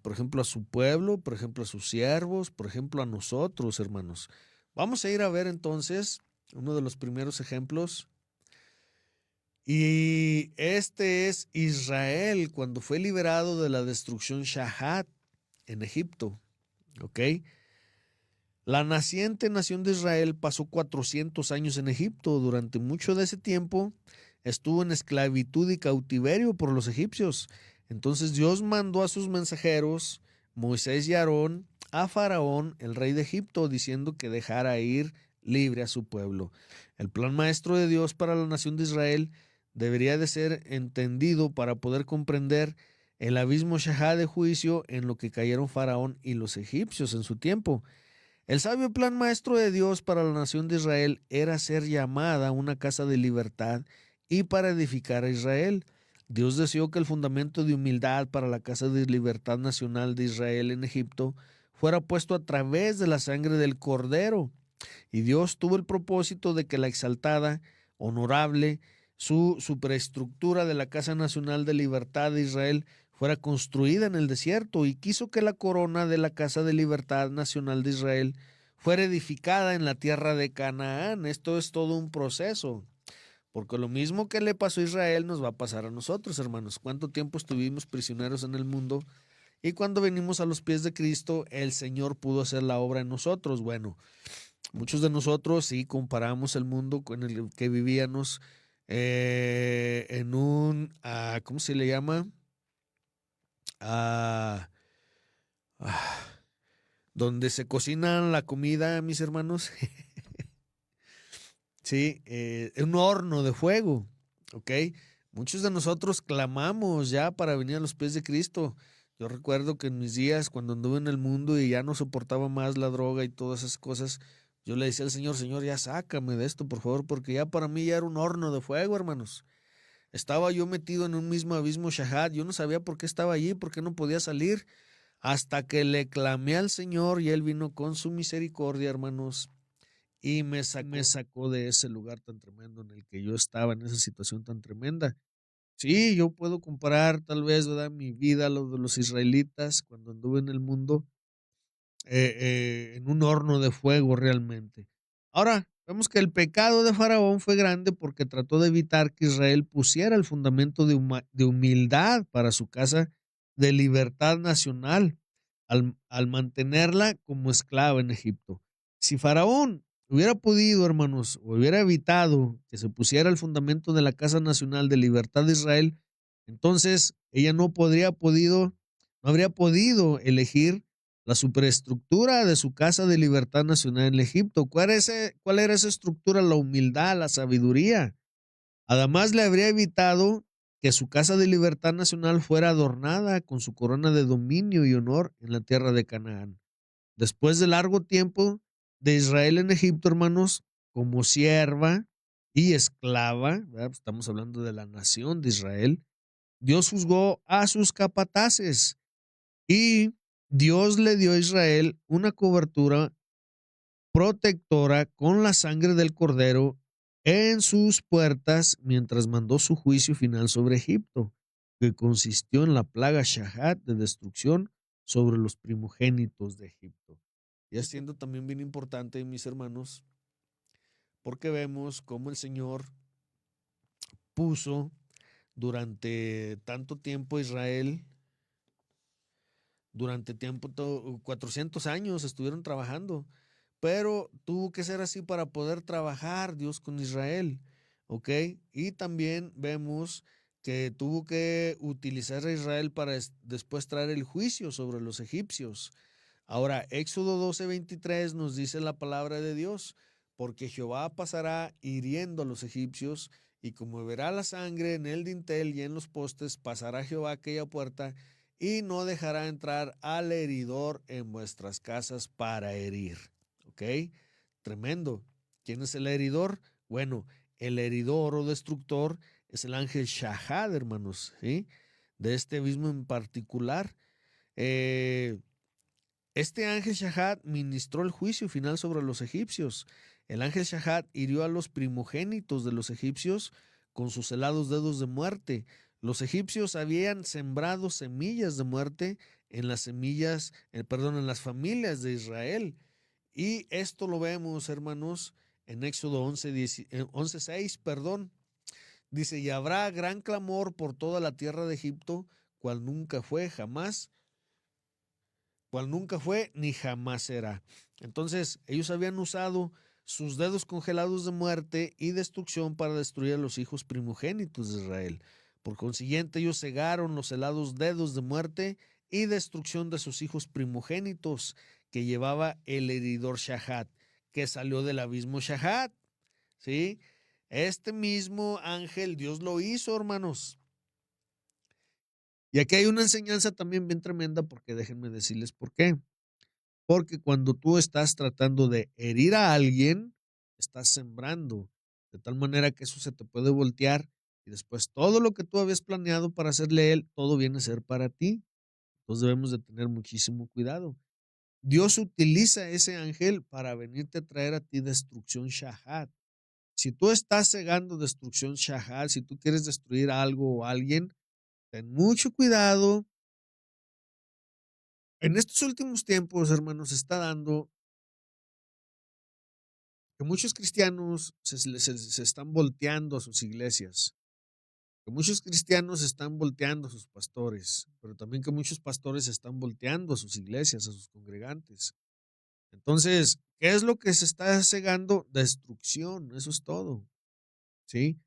Speaker 1: por ejemplo, a su pueblo, por ejemplo, a sus siervos, por ejemplo, a nosotros, hermanos. Vamos a ir a ver entonces uno de los primeros ejemplos. Y este es Israel cuando fue liberado de la destrucción Shahat en Egipto. ¿Ok? La naciente nación de Israel pasó 400 años en Egipto. Durante mucho de ese tiempo estuvo en esclavitud y cautiverio por los egipcios. Entonces Dios mandó a sus mensajeros, Moisés y Aarón, a Faraón, el rey de Egipto, diciendo que dejara ir libre a su pueblo. El plan maestro de Dios para la nación de Israel debería de ser entendido para poder comprender el abismo Shahá de juicio en lo que cayeron Faraón y los egipcios en su tiempo. El sabio plan maestro de Dios para la nación de Israel era ser llamada una casa de libertad y para edificar a Israel. Dios deseó que el fundamento de humildad para la casa de libertad nacional de Israel en Egipto fuera puesto a través de la sangre del Cordero. Y Dios tuvo el propósito de que la exaltada, honorable, su superestructura de la Casa Nacional de Libertad de Israel fuera construida en el desierto y quiso que la corona de la Casa de Libertad Nacional de Israel fuera edificada en la tierra de Canaán. Esto es todo un proceso, porque lo mismo que le pasó a Israel nos va a pasar a nosotros, hermanos. ¿Cuánto tiempo estuvimos prisioneros en el mundo? Y cuando venimos a los pies de Cristo, el Señor pudo hacer la obra en nosotros. Bueno, muchos de nosotros sí comparamos el mundo con el que vivíamos en un, ¿cómo se le llama? Ah, ah, donde se cocina la comida, mis hermanos. Sí, un horno de fuego, ¿ok? Muchos de nosotros clamamos ya para venir a los pies de Cristo. Yo recuerdo que en mis días, cuando anduve en el mundo y ya no soportaba más la droga y todas esas cosas, yo le decía al Señor, Señor, ya sácame de esto, por favor, porque ya para mí ya era un horno de fuego, hermanos. Estaba yo metido en un mismo abismo Shahad. Yo no sabía por qué estaba allí, por qué no podía salir, hasta que le clamé al Señor y Él vino con su misericordia, hermanos, y me sacó de ese lugar tan tremendo en el que yo estaba, en esa situación tan tremenda. Sí, yo puedo comparar tal vez, ¿verdad?, mi vida a lo de los israelitas cuando anduve en el mundo, en un horno de fuego realmente. Ahora, vemos que el pecado de Faraón fue grande porque trató de evitar que Israel pusiera el fundamento de humildad para su casa de libertad nacional al mantenerla como esclava en Egipto. Si Faraón hubiera podido, hermanos, o hubiera evitado que se pusiera el fundamento de la casa nacional de libertad de Israel, entonces ella no habría podido elegir la superestructura de su casa de libertad nacional en Egipto. ¿Cuál era esa estructura? La humildad, la sabiduría. Además, le habría evitado que su casa de libertad nacional fuera adornada con su corona de dominio y honor en la tierra de Canaán. Después de largo tiempo de Israel en Egipto, hermanos, como sierva y esclava, ¿verdad? Estamos hablando de la nación de Israel, Dios juzgó a sus capataces y Dios le dio a Israel una cobertura protectora con la sangre del cordero en sus puertas mientras mandó su juicio final sobre Egipto, que consistió en la plaga Shahat de destrucción sobre los primogénitos de Egipto. Y siendo también bien importante, mis hermanos, porque vemos cómo el Señor puso durante tanto tiempo Israel, durante 400 años estuvieron trabajando, pero tuvo que ser así para poder trabajar Dios con Israel, ¿ok? Y también vemos que tuvo que utilizar a Israel para después traer el juicio sobre los egipcios. Ahora, Éxodo 12:23 nos dice la palabra de Dios, porque Jehová pasará hiriendo a los egipcios, y como verá la sangre en el dintel y en los postes, pasará Jehová aquella puerta y no dejará entrar al heridor en vuestras casas para herir. ¿Ok? Tremendo. ¿Quién es el heridor? Bueno, el heridor o destructor es el ángel Shahad, hermanos, ¿sí? De este abismo en particular. Este ángel Shahad ministró el juicio final sobre los egipcios. El ángel Shahad hirió a los primogénitos de los egipcios con sus helados dedos de muerte. Los egipcios habían sembrado semillas de muerte en las en las familias de Israel. Y esto lo vemos, hermanos, en Éxodo 11:6, perdón. Dice, y habrá gran clamor por toda la tierra de Egipto, cual nunca fue jamás cual nunca fue ni jamás será. Entonces, ellos habían usado sus dedos congelados de muerte y destrucción para destruir a los hijos primogénitos de Israel. Por consiguiente, ellos cegaron los helados dedos de muerte y destrucción de sus hijos primogénitos que llevaba el heridor Shahad, que salió del abismo Shahad. ¿Sí? Este mismo ángel, Dios lo hizo, hermanos. Y aquí hay una enseñanza también bien tremenda, porque déjenme decirles por qué. Porque cuando tú estás tratando de herir a alguien, estás sembrando, de tal manera que eso se te puede voltear y después todo lo que tú habías planeado para hacerle a él, todo viene a ser para ti. Entonces debemos de tener muchísimo cuidado. Dios utiliza ese ángel para venirte a traer a ti destrucción Shahad. Si tú estás cegando destrucción Shahad, si tú quieres destruir algo o alguien, ten mucho cuidado. En estos últimos tiempos, hermanos, se está dando que muchos cristianos se están volteando a sus iglesias, que muchos cristianos están volteando a sus pastores, pero también que muchos pastores están volteando a sus iglesias, a sus congregantes. Entonces, ¿qué es lo que se está cegando? Destrucción, eso es todo, ¿sí?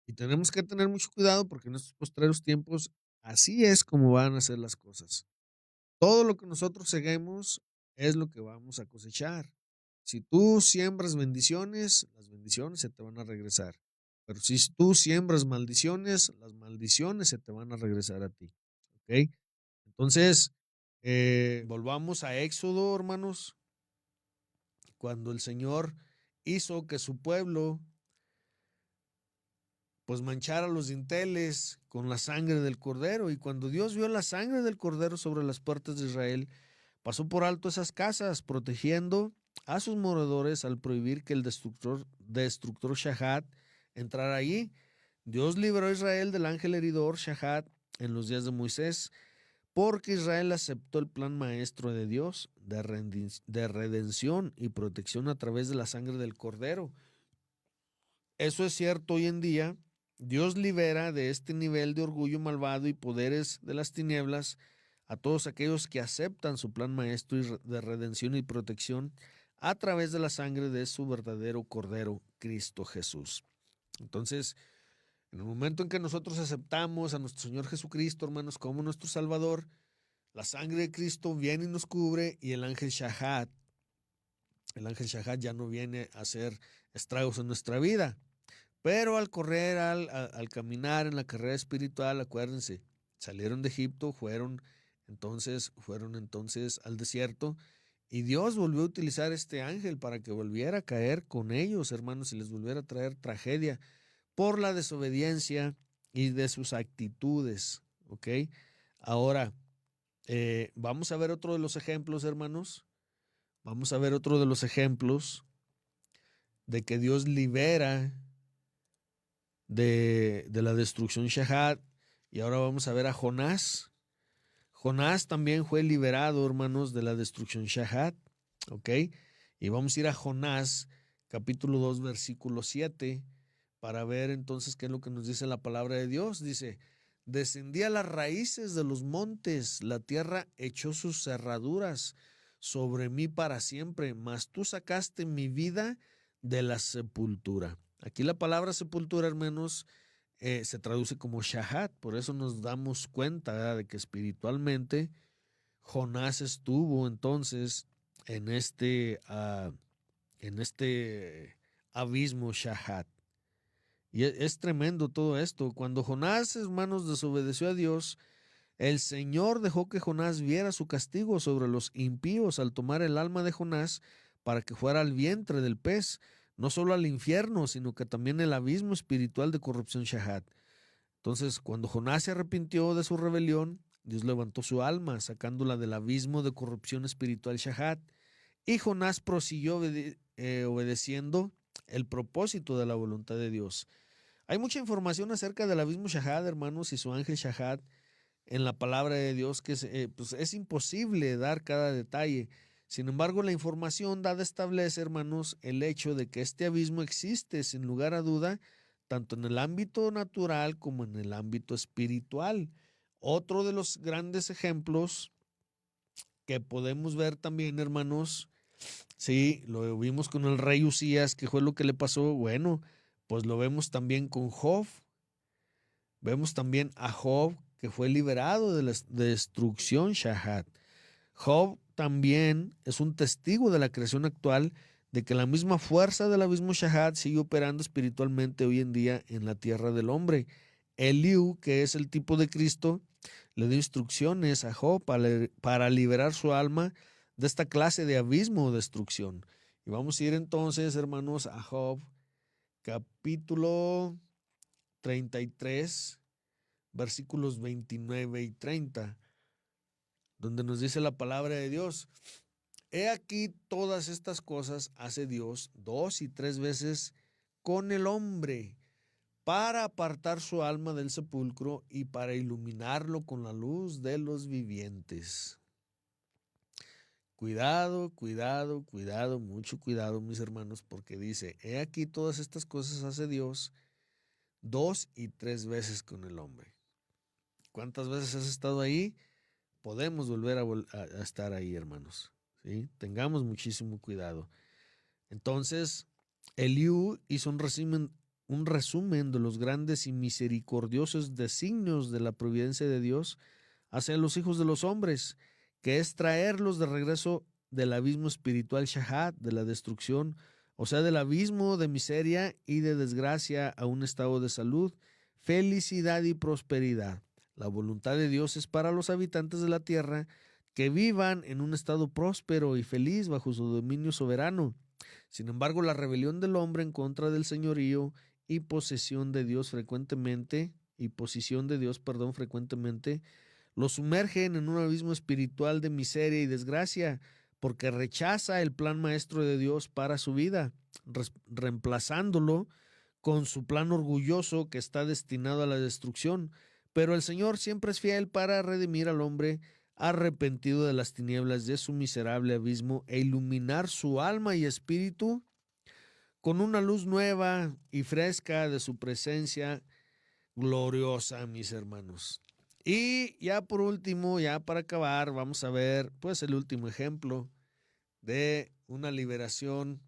Speaker 1: Y tenemos que tener mucho cuidado porque en estos postreros tiempos así es como van a ser las cosas. Todo lo que nosotros seguimos es lo que vamos a cosechar. Si tú siembras bendiciones, las bendiciones se te van a regresar. Pero si tú siembras maldiciones, las maldiciones se te van a regresar a ti. ¿Ok? Entonces, volvamos a Éxodo, hermanos, cuando el Señor hizo que su pueblo pues manchara los dinteles con la sangre del cordero. Y cuando Dios vio la sangre del cordero sobre las puertas de Israel, pasó por alto esas casas, protegiendo a sus moradores al prohibir que el destructor Shahad entrara allí. Dios libró a Israel del ángel heridor Shahad en los días de Moisés, porque Israel aceptó el plan maestro de Dios de redención y protección a través de la sangre del cordero. Eso es cierto hoy en día. Dios libera de este nivel de orgullo malvado y poderes de las tinieblas a todos aquellos que aceptan su plan maestro de redención y protección a través de la sangre de su verdadero Cordero, Cristo Jesús. Entonces, en el momento en que nosotros aceptamos a nuestro Señor Jesucristo, hermanos, como nuestro Salvador, la sangre de Cristo viene y nos cubre, y el ángel Shahad ya no viene a hacer estragos en nuestra vida. Pero al correr, al caminar en la carrera espiritual, acuérdense, salieron de Egipto, fueron entonces al desierto, y Dios volvió a utilizar este ángel para que volviera a caer con ellos, hermanos, y les volviera a traer tragedia por la desobediencia y de sus actitudes, ¿ok? Ahora, vamos a ver otro de los ejemplos, hermanos. Vamos a ver otro de los ejemplos de que Dios libera de la destrucción Shahad. Y ahora vamos a ver a Jonás. Jonás también fue liberado, hermanos, de la destrucción Shahad. ¿Ok? Y vamos a ir a Jonás, capítulo 2, versículo 7, para ver entonces qué es lo que nos dice la palabra de Dios. Dice, descendí a las raíces de los montes, la tierra echó sus cerraduras sobre mí para siempre, mas tú sacaste mi vida de la sepultura. Aquí la palabra sepultura, hermanos, se traduce como Shahad. Por eso nos damos cuenta, ¿verdad?, de que espiritualmente Jonás estuvo entonces en este abismo Shahad. Y es tremendo todo esto. Cuando Jonás, hermanos, desobedeció a Dios, El Señor dejó que Jonás viera su castigo sobre los impíos al tomar el alma de Jonás para que fuera al vientre del pez, no solo al infierno, sino que también el abismo espiritual de corrupción Shahat. Entonces, cuando Jonás se arrepintió de su rebelión, Dios levantó su alma, sacándola del abismo de corrupción espiritual Shahat, y Jonás prosiguió obedeciendo el propósito de la voluntad de Dios. Hay mucha información acerca del abismo Shahat, hermanos, y su ángel Shahat en la palabra de Dios que pues es imposible dar cada detalle. Sin embargo, la información dada establece, hermanos, el hecho de que este abismo existe sin lugar a duda, tanto en el ámbito natural como en el ámbito espiritual. Otro de los grandes ejemplos que podemos ver también, hermanos, sí, lo vimos con el rey Usías, que fue lo que le pasó. Bueno, pues lo vemos también con Job. Vemos también a Job, que fue liberado de la destrucción Shahat. Job también es un testigo de la creación actual de que la misma fuerza del abismo Shahat sigue operando espiritualmente hoy en día en la tierra del hombre. Eliú, que es el tipo de Cristo, le dio instrucciones a Job para liberar su alma de esta clase de abismo o destrucción. Y vamos a ir entonces, hermanos, a Job, capítulo 33, versículos 29 y 30, donde nos dice la palabra de Dios: he aquí todas estas cosas hace Dios 2 y 3 veces con el hombre, para apartar su alma del sepulcro y para iluminarlo con la luz de los vivientes. Cuidado, cuidado, cuidado, mucho cuidado, mis hermanos, porque dice: he aquí todas estas cosas hace Dios 2 y 3 veces con el hombre. ¿Cuántas veces has estado ahí? Podemos volver a estar ahí, hermanos. ¿Sí? Tengamos muchísimo cuidado. Entonces, Eliú hizo un resumen de los grandes y misericordiosos designios de la providencia de Dios hacia los hijos de los hombres, que es traerlos de regreso del abismo espiritual Shahat, de la destrucción, o sea, del abismo de miseria y de desgracia, a un estado de salud, felicidad y prosperidad. La voluntad de Dios es para los habitantes de la tierra que vivan en un estado próspero y feliz bajo su dominio soberano. Sin embargo, la rebelión del hombre en contra del señorío y posesión de Dios posición de Dios, frecuentemente, lo sumergen en un abismo espiritual de miseria y desgracia, porque rechaza el plan maestro de Dios para su vida, reemplazándolo con su plan orgulloso que está destinado a la destrucción. Pero el Señor siempre es fiel para redimir al hombre arrepentido de las tinieblas de su miserable abismo e iluminar su alma y espíritu con una luz nueva y fresca de su presencia gloriosa, mis hermanos. Y ya por último, ya para acabar, vamos a ver pues el último ejemplo de una liberación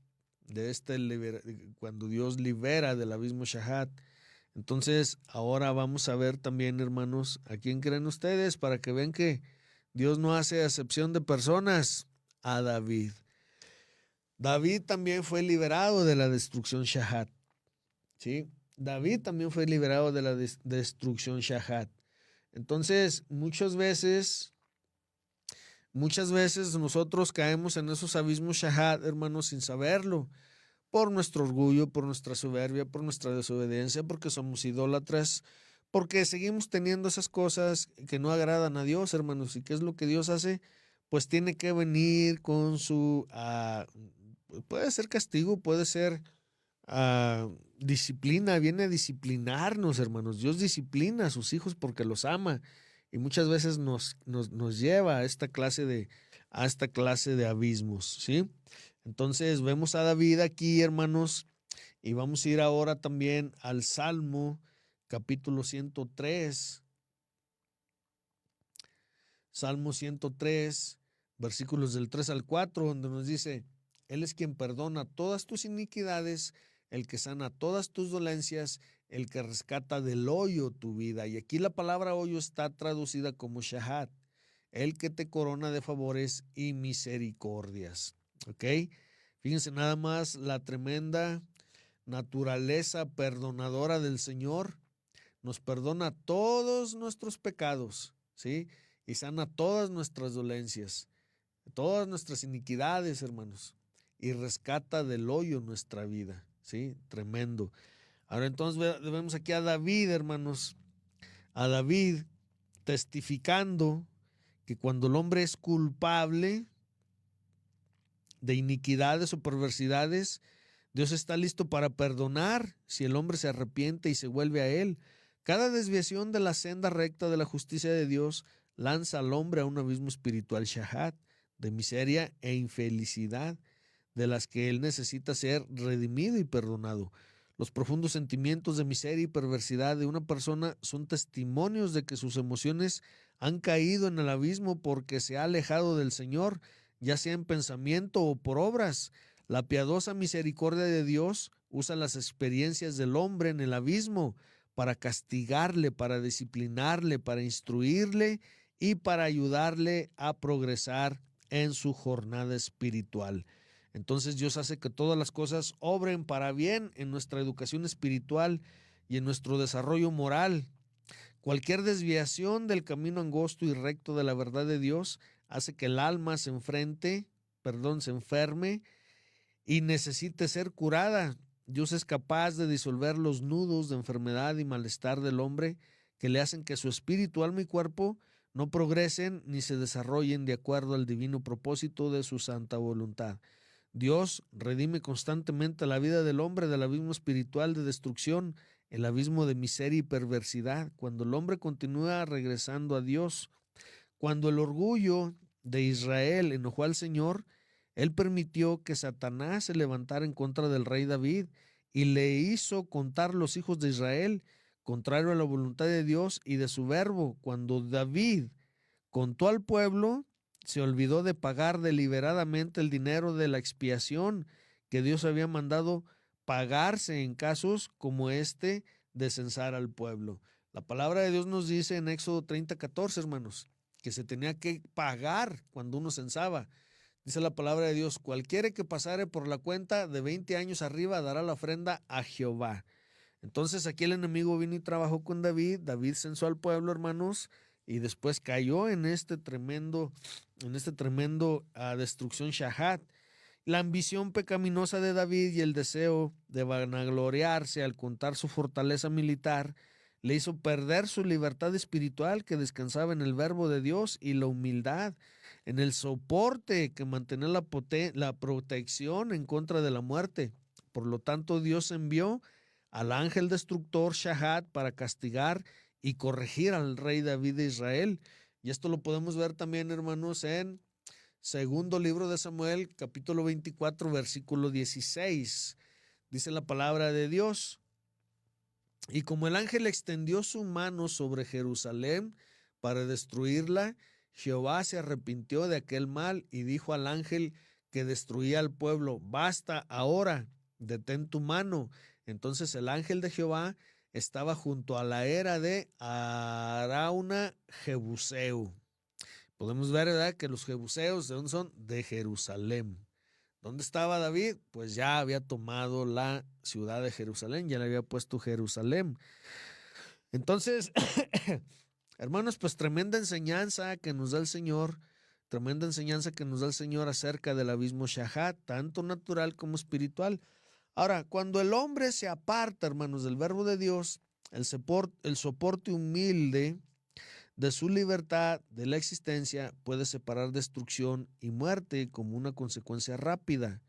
Speaker 1: de cuando Dios libera del abismo Shahat. Entonces, ahora vamos a ver también, hermanos, a quién creen ustedes, para que vean que Dios no hace acepción de personas. A David. David también fue liberado de la destrucción Shahat. ¿Sí? David también fue liberado de la destrucción Shahat. Entonces, muchas veces nosotros caemos en esos abismos Shahat, hermanos, sin saberlo, por nuestro orgullo, por nuestra soberbia, por nuestra desobediencia, porque somos idólatras, porque seguimos teniendo esas cosas que no agradan a Dios, hermanos. ¿Y qué es lo que Dios hace? Pues tiene que venir con su, puede ser castigo, puede ser disciplina, viene a disciplinarnos, hermanos. Dios disciplina a sus hijos porque los ama, y muchas veces nos lleva a esta clase de abismos, ¿sí? Entonces vemos a David aquí, hermanos, y vamos a ir ahora también al Salmo capítulo 103. Salmo 103, versículos del 3 al 4, donde nos dice: Él es quien perdona todas tus iniquidades, el que sana todas tus dolencias, el que rescata del hoyo tu vida. Y aquí la palabra hoyo está traducida como Shahat, el que te corona de favores y misericordias. ¿Ok? Fíjense nada más la tremenda naturaleza perdonadora del Señor. Nos perdona todos nuestros pecados. ¿sí? Y sana todas nuestras dolencias, todas nuestras iniquidades, hermanos, y rescata del hoyo nuestra vida, ¿sí? Tremendo. Ahora entonces vemos aquí a David, hermanos, a David testificando que cuando el hombre es culpable de iniquidades o perversidades, Dios está listo para perdonar si el hombre se arrepiente y se vuelve a Él. Cada desviación de la senda recta de la justicia de Dios lanza al hombre a un abismo espiritual shahat, de miseria e infelicidad, de las que él necesita ser redimido y perdonado. Los profundos sentimientos de miseria y perversidad de una persona son testimonios de que sus emociones han caído en el abismo porque se ha alejado del Señor, ya sea en pensamiento o por obras. La piadosa misericordia de Dios usa las experiencias del hombre en el abismo para castigarle, para disciplinarle, para instruirle y para ayudarle a progresar en su jornada espiritual. Entonces Dios hace que todas las cosas obren para bien en nuestra educación espiritual y en nuestro desarrollo moral. Cualquier desviación del camino angosto y recto de la verdad de Dios hace que el alma se enferme y necesite ser curada. Dios es capaz de disolver los nudos de enfermedad y malestar del hombre que le hacen que su espíritu, alma y cuerpo no progresen ni se desarrollen de acuerdo al divino propósito de su santa voluntad. Dios redime constantemente la vida del hombre del abismo espiritual de destrucción, el abismo de miseria y perversidad, cuando el hombre continúa regresando a Dios. Cuando el orgullo de Israel enojó al Señor, Él permitió que Satanás se levantara en contra del rey David y le hizo contar los hijos de Israel, contrario a la voluntad de Dios y de su verbo. Cuando David contó al pueblo, se olvidó de pagar deliberadamente el dinero de la expiación que Dios había mandado pagarse en casos como este de censar al pueblo. La palabra de Dios nos dice en Éxodo 30:14, hermanos, que se tenía que pagar cuando uno censaba. Dice la palabra de Dios: cualquiera que pasare por la cuenta de 20 años arriba dará la ofrenda a Jehová. Entonces aquí el enemigo vino y trabajó con David. David censó al pueblo, hermanos, y después cayó en este tremendo destrucción shahat. La ambición pecaminosa de David y el deseo de vanagloriarse al contar su fortaleza militar le hizo perder su libertad espiritual que descansaba en el verbo de Dios y la humildad, en el soporte que mantenía la protección en contra de la muerte. Por lo tanto, Dios envió al ángel destructor Shahat para castigar y corregir al rey David de Israel. Y esto lo podemos ver también, hermanos, en segundo libro de Samuel, capítulo 24, versículo 16. Dice la palabra de Dios: y como el ángel extendió su mano sobre Jerusalén para destruirla, Jehová se arrepintió de aquel mal y dijo al ángel que destruía al pueblo: basta ahora, detén tu mano. Entonces el ángel de Jehová estaba junto a la era de Arauna Jebuseo. Podemos ver, ¿verdad?, que los jebuseos, ¿de dónde son? De Jerusalén. ¿Dónde estaba David? Pues ya había tomado la ciudad de Jerusalén, ya le había puesto Jerusalén. Entonces, hermanos, pues tremenda enseñanza que nos da el Señor, acerca del abismo Shahat, tanto natural como espiritual. Ahora, cuando el hombre se aparta, hermanos, del verbo de Dios, el soporte humilde de su libertad, de la existencia, puede separar destrucción y muerte como una consecuencia rápida.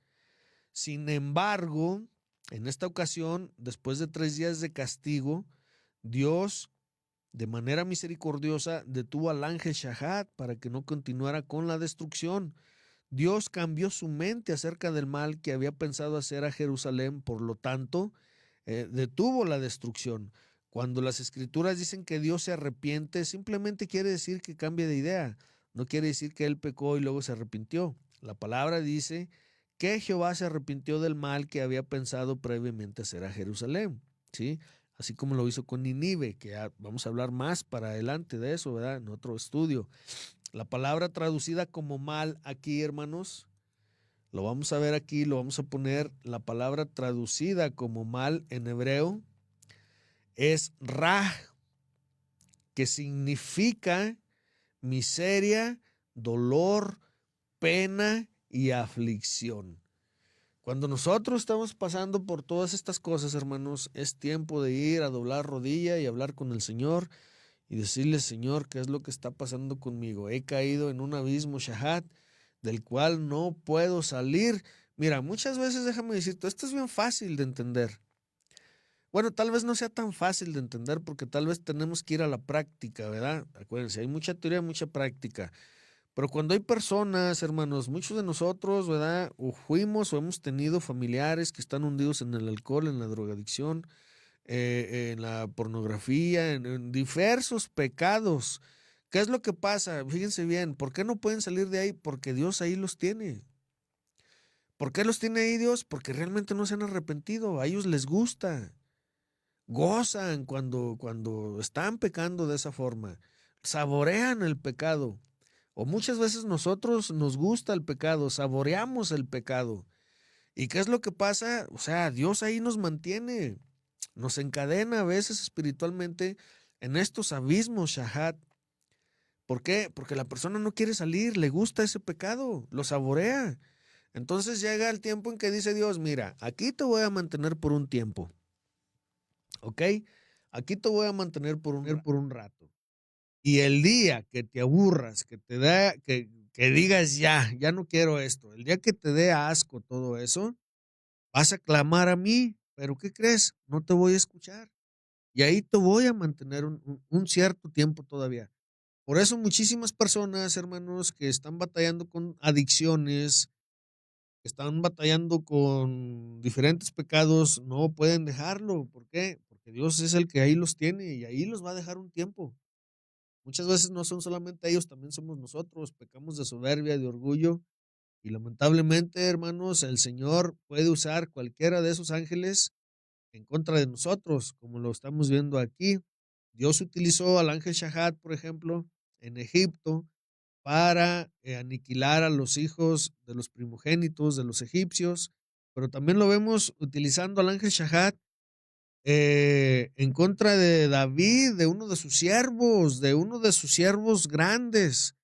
Speaker 1: Sin embargo, en esta ocasión, después de 3 días de castigo, Dios, de manera misericordiosa, detuvo al ángel Shahat para que no continuara con la destrucción. Dios cambió su mente acerca del mal que había pensado hacer a Jerusalén, por lo tanto, detuvo la destrucción. Cuando las escrituras dicen que Dios se arrepiente, simplemente quiere decir que cambia de idea. No quiere decir que él pecó y luego se arrepintió. La palabra dice que Jehová se arrepintió del mal que había pensado previamente hacer a Jerusalén, ¿sí? Así como lo hizo con Nínive, que vamos a hablar más para adelante de eso, ¿verdad?, en otro estudio. La palabra traducida como mal aquí, hermanos, lo vamos a ver aquí, lo vamos a poner. La palabra traducida como mal en hebreo es ra, que significa miseria, dolor, pena y aflicción. Cuando nosotros estamos pasando por todas estas cosas, hermanos, es tiempo de ir a doblar rodilla y hablar con el Señor y decirle, Señor, ¿qué es lo que está pasando conmigo? He caído en un abismo, Shahat, del cual no puedo salir. Mira, muchas veces, déjame decirte, esto es bien fácil de entender. Bueno, tal vez no sea tan fácil de entender porque tal vez tenemos que ir a la práctica, ¿verdad? Acuérdense, hay mucha teoría, mucha práctica. Pero cuando hay personas, hermanos, muchos de nosotros, ¿verdad? O fuimos o hemos tenido familiares que están hundidos en el alcohol, en la drogadicción, en la pornografía, en diversos pecados. ¿Qué es lo que pasa? Fíjense bien, ¿por qué no pueden salir de ahí? Porque Dios ahí los tiene. ¿Por qué los tiene ahí Dios? Porque realmente no se han arrepentido, a ellos les gusta, gozan cuando están pecando de esa forma, saborean el pecado. O muchas veces nosotros nos gusta el pecado, saboreamos el pecado. ¿Y qué es lo que pasa? O sea, Dios ahí nos mantiene, nos encadena a veces espiritualmente en estos abismos, Shahat. ¿Por qué? Porque la persona no quiere salir, le gusta ese pecado, lo saborea. Entonces llega el tiempo en que dice Dios, mira, aquí te voy a mantener por un tiempo, ¿ok? Aquí te voy a mantener por un rato. Y el día que te aburras, que te da, que digas ya no quiero esto, el día que te dé asco todo eso, vas a clamar a mí, pero ¿qué crees? No te voy a escuchar. Y ahí te voy a mantener un cierto tiempo todavía. Por eso muchísimas personas, hermanos, que están batallando con adicciones, que están batallando con diferentes pecados, no pueden dejarlo. ¿Por qué? Porque Dios es el que ahí los tiene y ahí los va a dejar un tiempo. Muchas veces no son solamente ellos, también somos nosotros, pecamos de soberbia, de orgullo, y lamentablemente, hermanos, el Señor puede usar cualquiera de esos ángeles en contra de nosotros, como lo estamos viendo aquí. Dios utilizó al ángel Shahat, por ejemplo, en Egipto, para aniquilar a los hijos de los primogénitos de los egipcios, pero también lo vemos utilizando al ángel Shahat en contra de David, de uno de sus siervos grandes.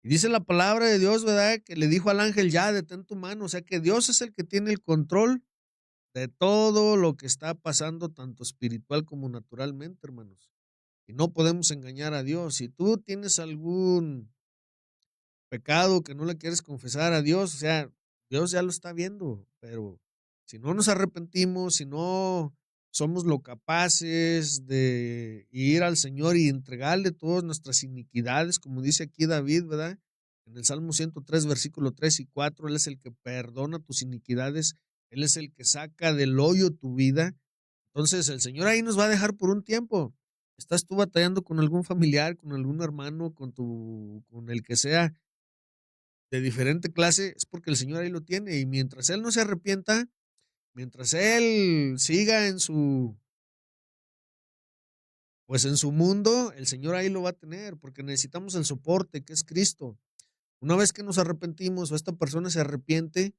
Speaker 1: Y dice la palabra de Dios, ¿verdad? Que le dijo al ángel, ya, detén tu mano. O sea que Dios es el que tiene el control de todo lo que está pasando, tanto espiritual como naturalmente, hermanos. Y no podemos engañar a Dios. Si tú tienes algún pecado que no le quieres confesar a Dios, o sea, Dios ya lo está viendo, pero si no nos arrepentimos, si no somos lo capaces de ir al Señor y entregarle todas nuestras iniquidades, como dice aquí David, ¿verdad? En el Salmo 103, versículo 3 y 4, Él es el que perdona tus iniquidades, Él es el que saca del hoyo tu vida. Entonces, el Señor ahí nos va a dejar por un tiempo. ¿Estás tú batallando con algún familiar, con algún hermano, con el que sea de diferente clase? Es porque el Señor ahí lo tiene y mientras Él no se arrepienta, mientras Él siga pues en su mundo, el Señor ahí lo va a tener porque necesitamos el soporte que es Cristo. Una vez que nos arrepentimos o esta persona se arrepiente,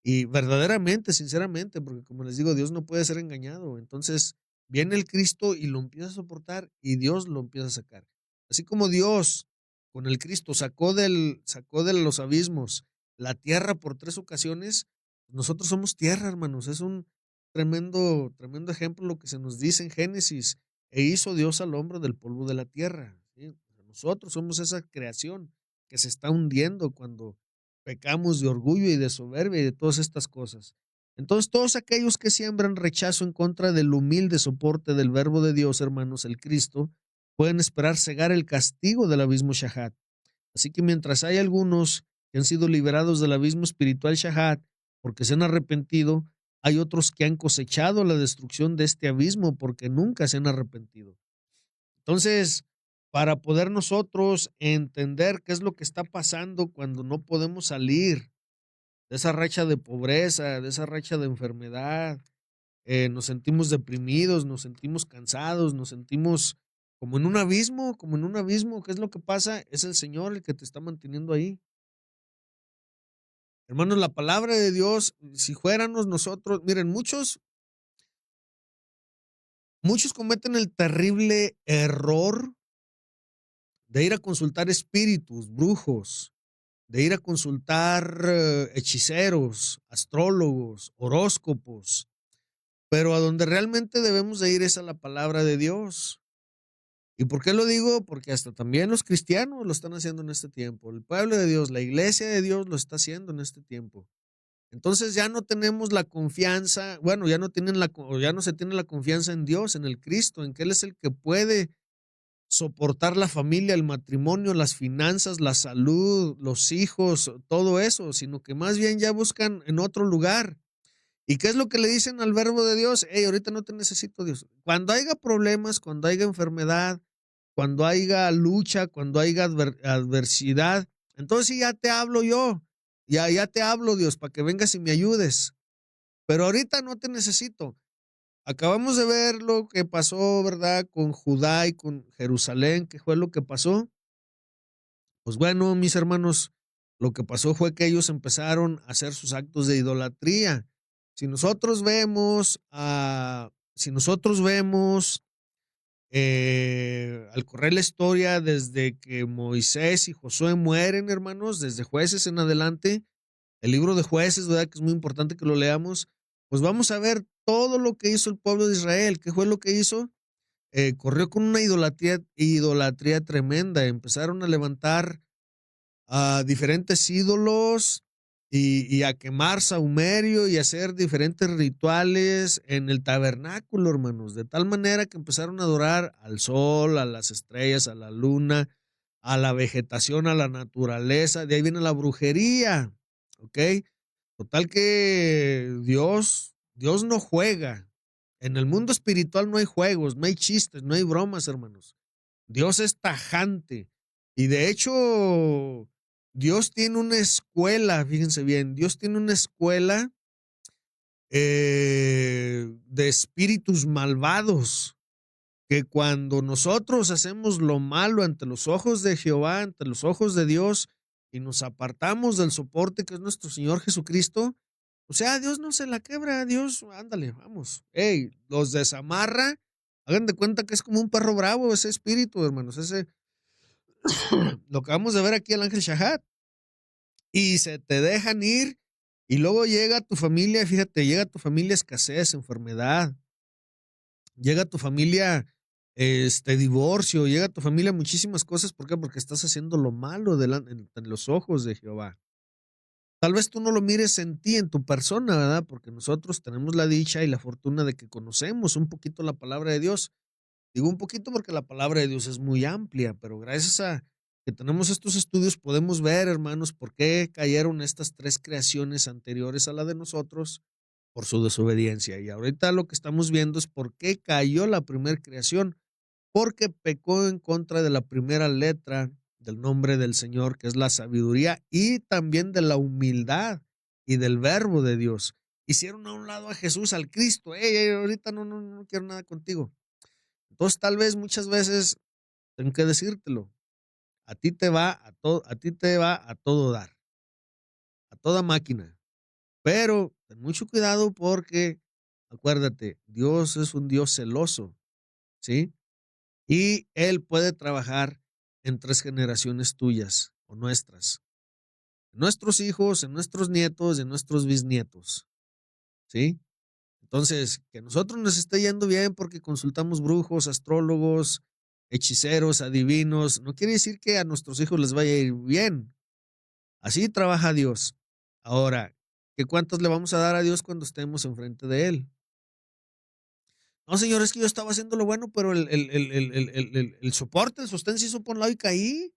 Speaker 1: y verdaderamente, sinceramente, porque como les digo, Dios no puede ser engañado. Entonces, viene el Cristo y lo empieza a soportar y Dios lo empieza a sacar. Así como Dios con el Cristo sacó de los abismos la tierra por 3 ocasiones, nosotros somos tierra, hermanos. Es un tremendo ejemplo lo que se nos dice en Génesis. E hizo Dios al hombre del polvo de la tierra. ¿Sí? Nosotros somos esa creación que se está hundiendo cuando pecamos de orgullo y de soberbia y de todas estas cosas. Entonces, todos aquellos que siembran rechazo en contra del humilde soporte del verbo de Dios, hermanos, el Cristo, pueden esperar cegar el castigo del abismo Shahat. Así que mientras hay algunos que han sido liberados del abismo espiritual Shahat porque se han arrepentido, hay otros que han cosechado la destrucción de este abismo porque nunca se han arrepentido. Entonces, para poder nosotros entender qué es lo que está pasando cuando no podemos salir de esa racha de pobreza, de esa racha de enfermedad, nos sentimos deprimidos, nos sentimos cansados, nos sentimos como en un abismo, ¿qué es lo que pasa? Es el Señor el que te está manteniendo ahí. Hermanos, la palabra de Dios, si fuéramos nosotros, miren, muchos cometen el terrible error de ir a consultar espíritus, brujos, de ir a consultar hechiceros, astrólogos, horóscopos, pero a donde realmente debemos de ir es a la palabra de Dios. ¿Y por qué lo digo? Porque hasta también los cristianos lo están haciendo en este tiempo. El pueblo de Dios, la iglesia de Dios lo está haciendo en este tiempo. Entonces ya no tenemos la confianza, bueno, ya no tienen ya no se tiene la confianza en Dios, en el Cristo, en que Él es el que puede soportar la familia, el matrimonio, las finanzas, la salud, los hijos, todo eso, sino que más bien ya buscan en otro lugar. ¿Y qué es lo que le dicen al verbo de Dios? Hey, ahorita no te necesito, Dios. Cuando haya problemas, cuando haya enfermedad, cuando haya lucha, cuando haya adversidad, entonces sí ya te hablo yo. Ya te hablo, Dios, para que vengas y me ayudes. Pero ahorita no te necesito. Acabamos de ver lo que pasó, ¿verdad? Con Judá y con Jerusalén, ¿qué fue lo que pasó? Pues bueno, mis hermanos, lo que pasó fue que ellos empezaron a hacer sus actos de idolatría. Si nosotros vemos, si nosotros vemos al correr la historia desde que Moisés y Josué mueren, hermanos, desde Jueces en adelante, el libro de Jueces, ¿verdad? Que es muy importante que lo leamos, pues vamos a ver todo lo que hizo el pueblo de Israel. ¿Qué fue lo que hizo? Corrió con una idolatría tremenda. Empezaron a levantar a diferentes ídolos y a quemar sahumerio y hacer diferentes rituales en el tabernáculo, hermanos, de tal manera que empezaron a adorar al sol, a las estrellas, a la luna, a la vegetación, a la naturaleza. De ahí viene la brujería, ¿ok? Total que Dios no juega. En el mundo espiritual no hay juegos, no hay chistes, no hay bromas, hermanos. Dios es tajante. Y de hecho, Dios tiene una escuela, fíjense bien, Dios tiene una escuela de espíritus malvados, que cuando nosotros hacemos lo malo ante los ojos de Jehová, ante los ojos de Dios, y nos apartamos del soporte que es nuestro Señor Jesucristo, o sea, Dios no se la quebra, Dios, ándale, vamos, hey, los desamarra, hagan de cuenta que es como un perro bravo ese espíritu, hermanos, ese, lo que vamos a ver aquí al ángel Shahat, y se te dejan ir, y luego llega tu familia, fíjate, llega tu familia escasez, enfermedad, llega tu familia divorcio, llega tu familia muchísimas cosas, ¿por qué? Porque estás haciendo lo malo en los ojos de Jehová. Tal vez tú no lo mires en ti, en tu persona, ¿verdad? Porque nosotros tenemos la dicha y la fortuna de que conocemos un poquito la palabra de Dios. Digo un poquito porque la palabra de Dios es muy amplia, pero gracias a que tenemos estos estudios podemos ver, hermanos, por qué cayeron estas tres creaciones anteriores a la de nosotros por su desobediencia. Y ahorita lo que estamos viendo es por qué cayó la primera creación, porque pecó en contra de la primera letra del nombre del Señor, que es la sabiduría, y también de la humildad y del verbo de Dios. Hicieron a un lado a Jesús, al Cristo. Ey, ahorita no quiero nada contigo. Entonces, tal vez muchas veces tengo que decírtelo. A ti te va a ti te va a todo dar, a toda máquina. Pero ten mucho cuidado porque acuérdate, Dios es un Dios celoso, ¿sí? Y Él puede trabajar en tres generaciones tuyas o nuestras, en nuestros hijos, en nuestros nietos, en nuestros bisnietos, ¿sí? Entonces, que a nosotros nos esté yendo bien porque consultamos brujos, astrólogos, hechiceros, adivinos, no quiere decir que a nuestros hijos les vaya a ir bien. Así trabaja Dios. Ahora, ¿qué cuántos le vamos a dar a Dios cuando estemos enfrente de Él? No, señor, es que yo estaba haciendo lo bueno, pero el soporte, el sostén se hizo por un lado y caí.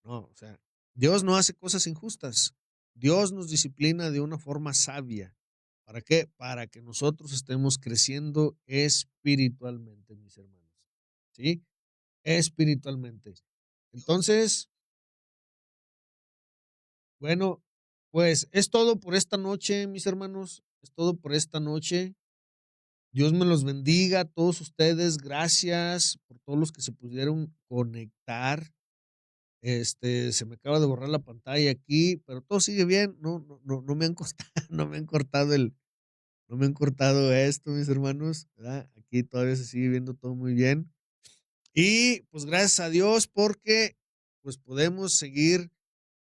Speaker 1: No, o sea, Dios no hace cosas injustas. Dios nos disciplina de una forma sabia. ¿Para qué? Para que nosotros estemos creciendo espiritualmente, mis hermanos. ¿Sí? Espiritualmente. Entonces, bueno, pues es todo por esta noche, mis hermanos. Es todo por esta noche. Dios me los bendiga a todos ustedes. Gracias por todos los que se pudieron conectar. Se me acaba de borrar la pantalla aquí, pero todo sigue bien. No me han cortado, no me han cortado no me han cortado esto, mis hermanos, ¿verdad? Aquí todavía se sigue viendo todo muy bien. Y pues gracias a Dios porque pues podemos seguir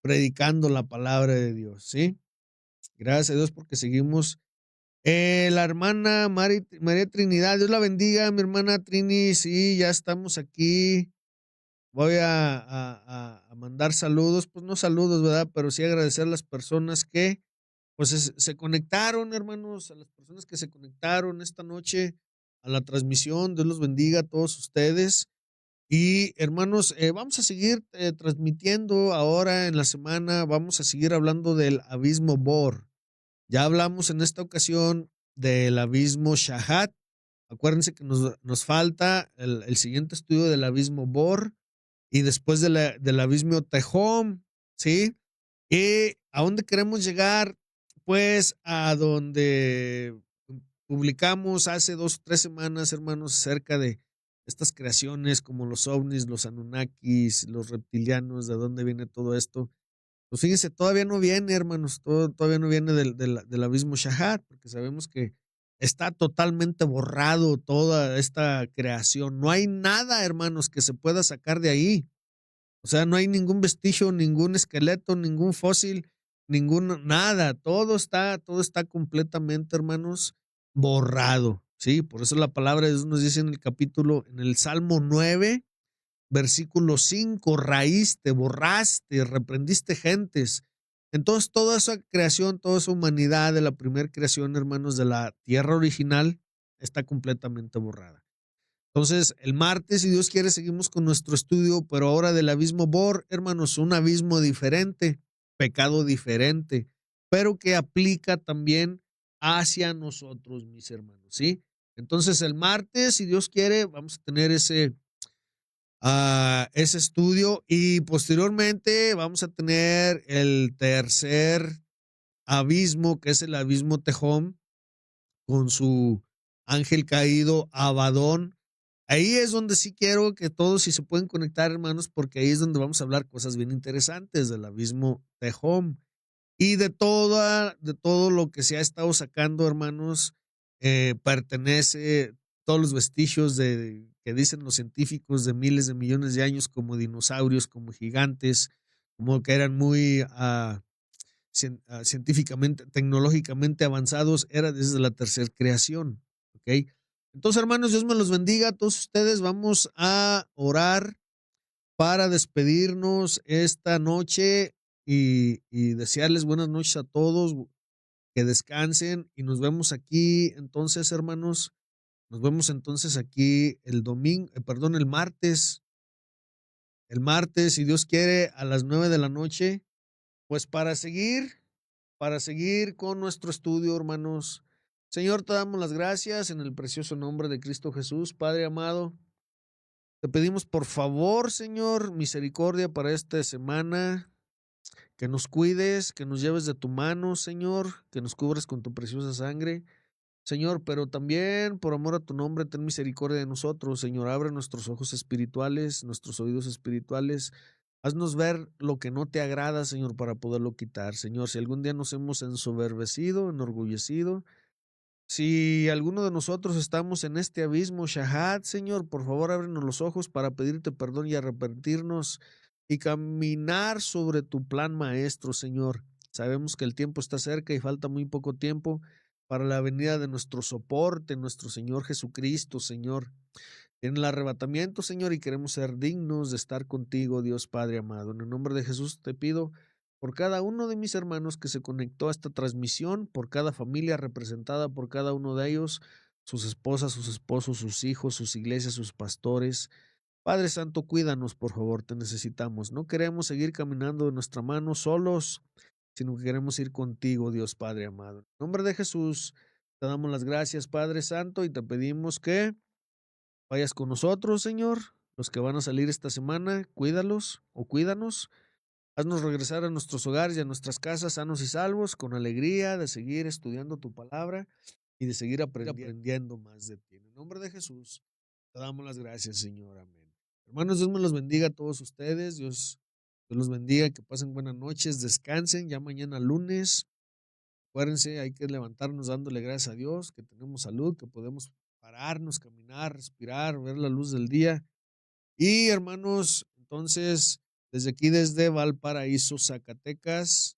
Speaker 1: predicando la palabra de Dios, ¿sí? Gracias a Dios porque seguimos. La hermana María Trinidad, Dios la bendiga, mi hermana Trini, sí, ya estamos aquí. Voy a mandar saludos, pues no saludos, ¿verdad? Pero sí agradecer a las personas que pues se conectaron, hermanos, a las personas que se conectaron esta noche a la transmisión. Dios los bendiga a todos ustedes. Y hermanos, vamos a seguir transmitiendo ahora en la semana, vamos a seguir hablando del abismo Bor. Ya hablamos en esta ocasión del abismo Shahat. Acuérdense que nos falta el siguiente estudio del abismo Bor y después del abismo Tehom, ¿sí? ¿Y a dónde queremos llegar? Pues a donde publicamos hace 2 o 3 semanas, hermanos, acerca de estas creaciones como los ovnis, los Anunnakis, los reptilianos, de dónde viene todo esto. Pues fíjense, todavía no viene, hermanos, todavía no viene del abismo Shahat, porque sabemos que está totalmente borrado toda esta creación. No hay nada, hermanos, que se pueda sacar de ahí. O sea, no hay ningún vestigio, ningún esqueleto, ningún fósil, ningún nada. Todo está completamente, hermanos, borrado. Sí, por eso la palabra de Dios nos dice en el capítulo, en el Salmo 9, versículo 5, raíz, te borraste, reprendiste gentes. Entonces, toda esa creación, toda esa humanidad de la primera creación, hermanos, de la tierra original, está completamente borrada. Entonces, el martes, si Dios quiere, seguimos con nuestro estudio, pero ahora del abismo Bor, hermanos, un abismo diferente, pecado diferente, pero que aplica también hacia nosotros, mis hermanos, ¿sí? Entonces, el martes, si Dios quiere, vamos a tener ese estudio y posteriormente vamos a tener el tercer abismo, que es el abismo Tejón, con su ángel caído, Abadón. Ahí es donde sí quiero que todos, si se pueden conectar, hermanos, porque ahí es donde vamos a hablar cosas bien interesantes del abismo Tejón y de todo lo que se ha estado sacando, hermanos, pertenece todos los vestigios que dicen los científicos de miles de millones de años, como dinosaurios, como gigantes, como que eran muy científicamente, tecnológicamente avanzados, era desde la tercera creación. ¿Ok? Entonces, hermanos, Dios me los bendiga a todos ustedes. Vamos a orar para despedirnos esta noche y desearles buenas noches a todos, que descansen y nos vemos aquí entonces, hermanos. Nos vemos entonces aquí el domingo, perdón, el martes, si Dios quiere, a las 9 de la noche, pues para seguir con nuestro estudio, hermanos. Señor, te damos las gracias en el precioso nombre de Cristo Jesús, Padre amado. Te pedimos por favor, Señor, misericordia para esta semana, que nos cuides, que nos lleves de tu mano, Señor, que nos cubres con tu preciosa sangre. Señor, pero también por amor a tu nombre, ten misericordia de nosotros, Señor. Abre nuestros ojos espirituales, nuestros oídos espirituales. Haznos ver lo que no te agrada, Señor, para poderlo quitar. Señor, si algún día nos hemos ensoberbecido, enorgullecido, si alguno de nosotros estamos en este abismo, Shahad, Señor, por favor, ábrenos los ojos para pedirte perdón y arrepentirnos y caminar sobre tu plan maestro, Señor. Sabemos que el tiempo está cerca y falta muy poco tiempo para la venida de nuestro soporte, nuestro Señor Jesucristo, Señor. En el arrebatamiento, Señor, y queremos ser dignos de estar contigo, Dios Padre amado. En el nombre de Jesús te pido por cada uno de mis hermanos que se conectó a esta transmisión, por cada familia representada por cada uno de ellos, sus esposas, sus esposos, sus hijos, sus iglesias, sus pastores. Padre Santo, cuídanos, por favor, te necesitamos. No queremos seguir caminando de nuestra mano solos, sino que queremos ir contigo, Dios Padre amado. En nombre de Jesús, te damos las gracias, Padre Santo, y te pedimos que vayas con nosotros, Señor. Los que van a salir esta semana, cuídalos o cuídanos. Haznos regresar a nuestros hogares y a nuestras casas sanos y salvos, con alegría de seguir estudiando tu palabra y de seguir aprendiendo más de ti. En el nombre de Jesús, te damos las gracias, Señor. Amén. Hermanos, Dios me los bendiga a todos ustedes. Dios los bendiga, que pasen buenas noches, descansen. Ya mañana lunes, acuérdense, hay que levantarnos dándole gracias a Dios, que tenemos salud, que podemos pararnos, caminar, respirar, ver la luz del día. Y hermanos, entonces, desde aquí, desde Valparaíso, Zacatecas,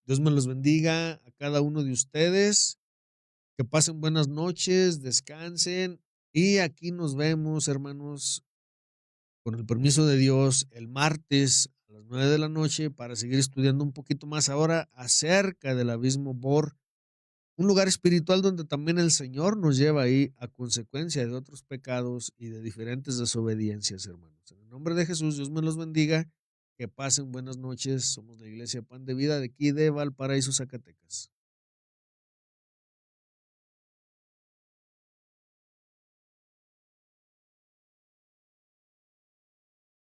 Speaker 1: Dios me los bendiga a cada uno de ustedes, que pasen buenas noches, descansen y aquí nos vemos, hermanos, con el permiso de Dios, el martes a las 9 de la noche para seguir estudiando un poquito más ahora acerca del abismo Bor, un lugar espiritual donde también el Señor nos lleva ahí a consecuencia de otros pecados y de diferentes desobediencias, hermanos. En el nombre de Jesús, Dios me los bendiga, que pasen buenas noches. Somos la Iglesia Pan de Vida de aquí de Valparaíso, Zacatecas.